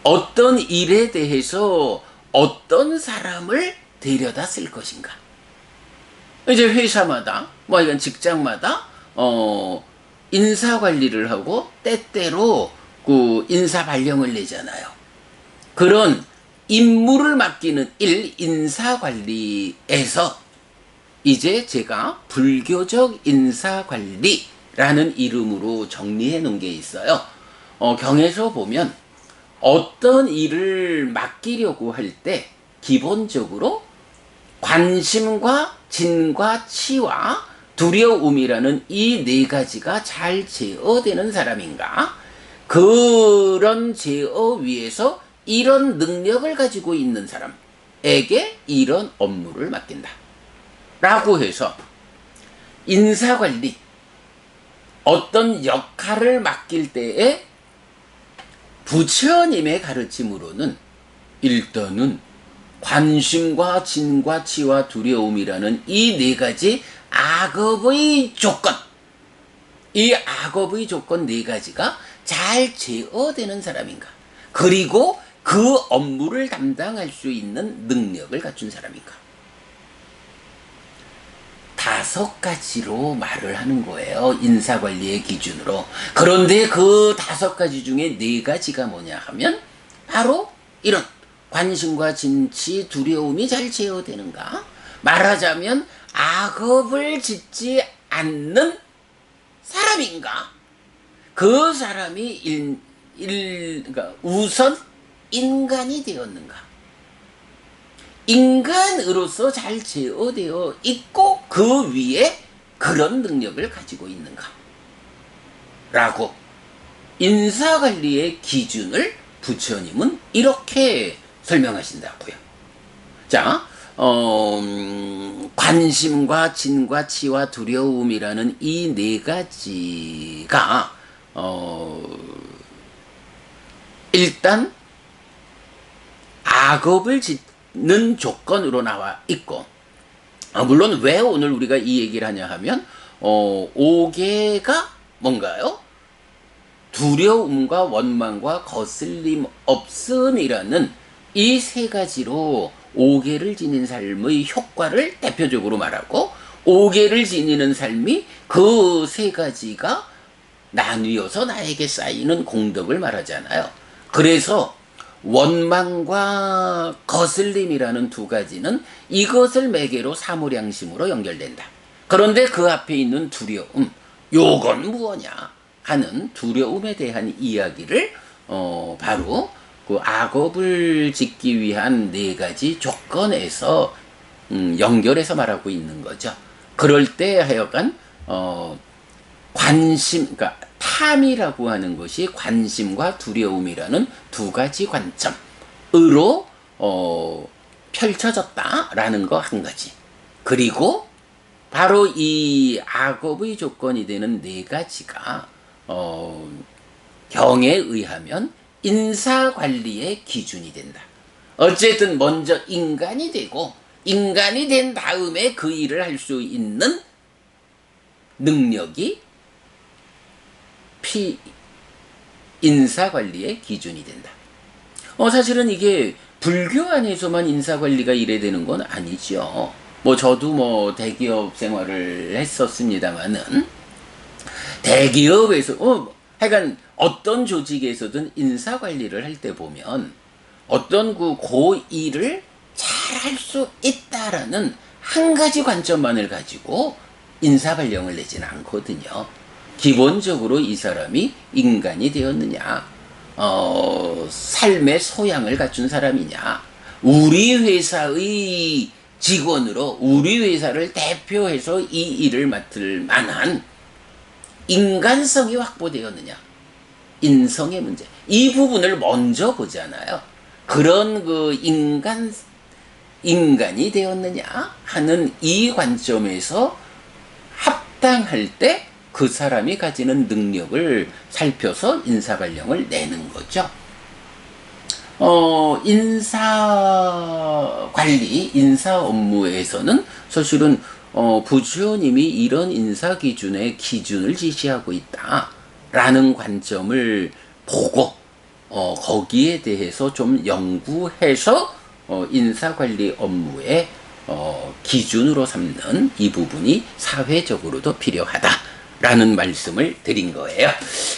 어떤 일에 대해서 어떤 사람을 데려다 쓸 것인가. 이제 회사마다 이건 직장마다 인사관리를 하고 때때로 인사 발령을 내잖아요. 그런 임무를 맡기는 일, 인사관리에서 이제 제가 불교적 인사관리라는 이름으로 정리해 놓은 게 있어요. 경에서 보면 어떤 일을 맡기려고 할 때 기본적으로 관심과 진과 치와 두려움이라는 이 네 가지가 잘 제어되는 사람인가, 그런 제어 위에서 이런 능력을 가지고 있는 사람에게 이런 업무를 맡긴다 라고 해서, 인사관리, 어떤 역할을 맡길 때에 부처님의 가르침으로는 일단은 관심과 진과 치와 두려움이라는 이 네 가지 악업의 조건, 이 악업의 조건 네 가지가 잘 제어되는 사람인가, 그리고 그 업무를 담당할 수 있는 능력을 갖춘 사람인가. 5가지로 말을 하는 거예요, 인사관리의 기준으로. 그런데 그 5가지 중에 4가지가 뭐냐 하면 바로 이런 관심과 진치 두려움이 잘 제어되는가, 말하자면 악업을 짓지 않는 사람인가, 그 사람이 그러니까 우선 인간이 되었는가, 인간으로서 잘 제어되어 있고 그 위에 그런 능력을 가지고 있는가 라고 인사관리의 기준을 부처님은 이렇게 설명하신다고요. 자, 관심과 진과 치와 두려움이라는 이 네 가지가 일단 악업을 짓는 조건으로 나와 있고, 물론 왜 오늘 우리가 이 얘기를 하냐 하면 오개가 뭔가요? 두려움과 원망과 거슬림 없음이라는 이 세 가지로 오개를 지닌 삶의 효과를 대표적으로 말하고, 오개를 지니는 삶이 그 세 가지가 나뉘어서 나에게 쌓이는 공덕을 말하잖아요. 그래서 원망과 거슬림이라는 두 가지는 이것을 매개로 사무량심으로 연결된다. 그런데 그 앞에 있는 두려움, 요건 무엇냐 하는 두려움에 대한 이야기를 바로 그 악업을 짓기 위한 네 가지 조건에서 연결해서 말하고 있는 거죠. 그럴 때 하여간 관심, 그러니까 탐이라고 하는 것이 관심과 두려움이라는 두 가지 관점으로 펼쳐졌다라는 거 한 가지. 그리고 바로 이 악업의 조건이 되는 네 가지가 경에 의하면 인사관리의 기준이 된다. 어쨌든 먼저 인간이 되고, 인간이 된 다음에 그 일을 할 수 있는 능력이 인사관리의 기준이 된다. 사실은 이게 불교 안에서만 인사관리가 이래 되는 건 아니죠. 저도 대기업 생활을 했었습니다만은, 대기업에서 하여간 어떤 조직에서든 인사관리를 할 때 보면 어떤 그 일을 잘 할 수 있다라는 한 가지 관점만을 가지고 인사발령을 내지는 않거든요. 기본적으로 이 사람이 인간이 되었느냐, 삶의 소양을 갖춘 사람이냐, 우리 회사의 직원으로 우리 회사를 대표해서 이 일을 맡을 만한 인간성이 확보되었느냐, 인성의 문제, 이 부분을 먼저 보잖아요. 그런 그 인간이 되었느냐 하는 이 관점에서 합당할 때 그 사람이 가지는 능력을 살펴서 인사발령을 내는 거죠. 인사관리, 인사 업무에서는 사실은 부처님이 이런 인사 기준의 기준을 지시하고 있다라는 관점을 보고 거기에 대해서 좀 연구해서 인사관리 업무의 기준으로 삼는 이 부분이 사회적으로도 필요하다라는 말씀을 드린 거예요.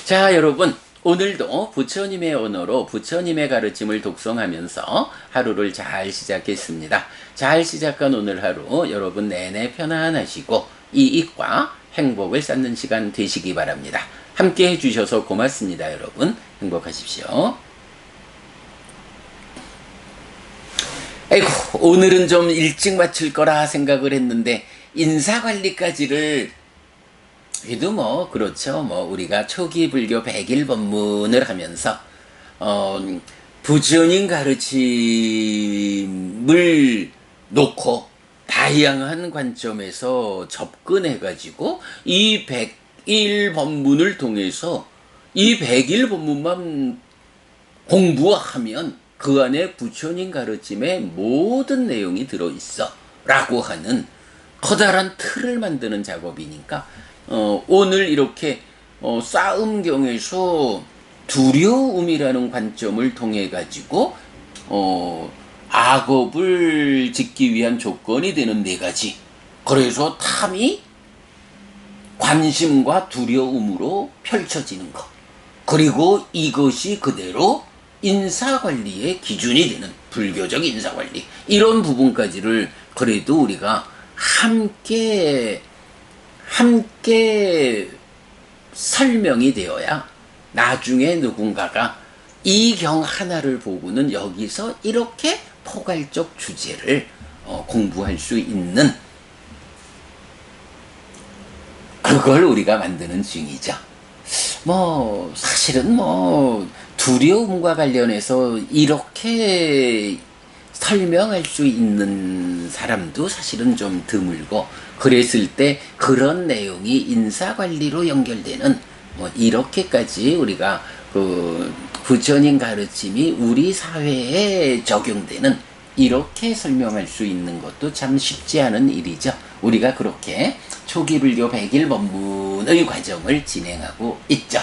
자, 여러분, 오늘도 부처님의 언어로 부처님의 가르침을 독송하면서 하루를 잘 시작했습니다. 잘 시작한 오늘 하루 여러분 내내 편안하시고 이익과 행복을 쌓는 시간 되시기 바랍니다. 함께 해주셔서 고맙습니다. 여러분 행복하십시오. 아이고, 오늘은 좀 일찍 마칠 거라 생각을 했는데 인사관리까지를 그래도 그렇죠. 우리가 초기 불교 100일 법문을 하면서 부처님 가르침을 놓고 다양한 관점에서 접근해가지고 이 100일 법문을 통해서 이 100일 법문만 공부하면 그 안에 부처님 가르침의 모든 내용이 들어있어 라고 하는 커다란 틀을 만드는 작업이니까 오늘 이렇게 싸움경에서 두려움이라는 관점을 통해 가지고 악업을 짓기 위한 조건이 되는 네 가지, 그래서 탐이 관심과 두려움으로 펼쳐지는 것, 그리고 이것이 그대로 인사관리의 기준이 되는 불교적 인사관리, 이런 부분까지를 그래도 우리가 함께 설명이 되어야 나중에 누군가가 이 경 하나를 보고는 여기서 이렇게 포괄적 주제를 공부할 수 있는, 그걸 우리가 만드는 중이죠. 사실은 두려움과 관련해서 이렇게 설명할 수 있는 사람도 사실은 좀 드물고, 그랬을 때 그런 내용이 인사관리로 연결되는, 뭐 이렇게까지 우리가 그 부처님 가르침이 우리 사회에 적용되는, 이렇게 설명할 수 있는 것도 참 쉽지 않은 일이죠. 우리가 그렇게 초기 불교 100일 법문의 과정을 진행하고 있죠.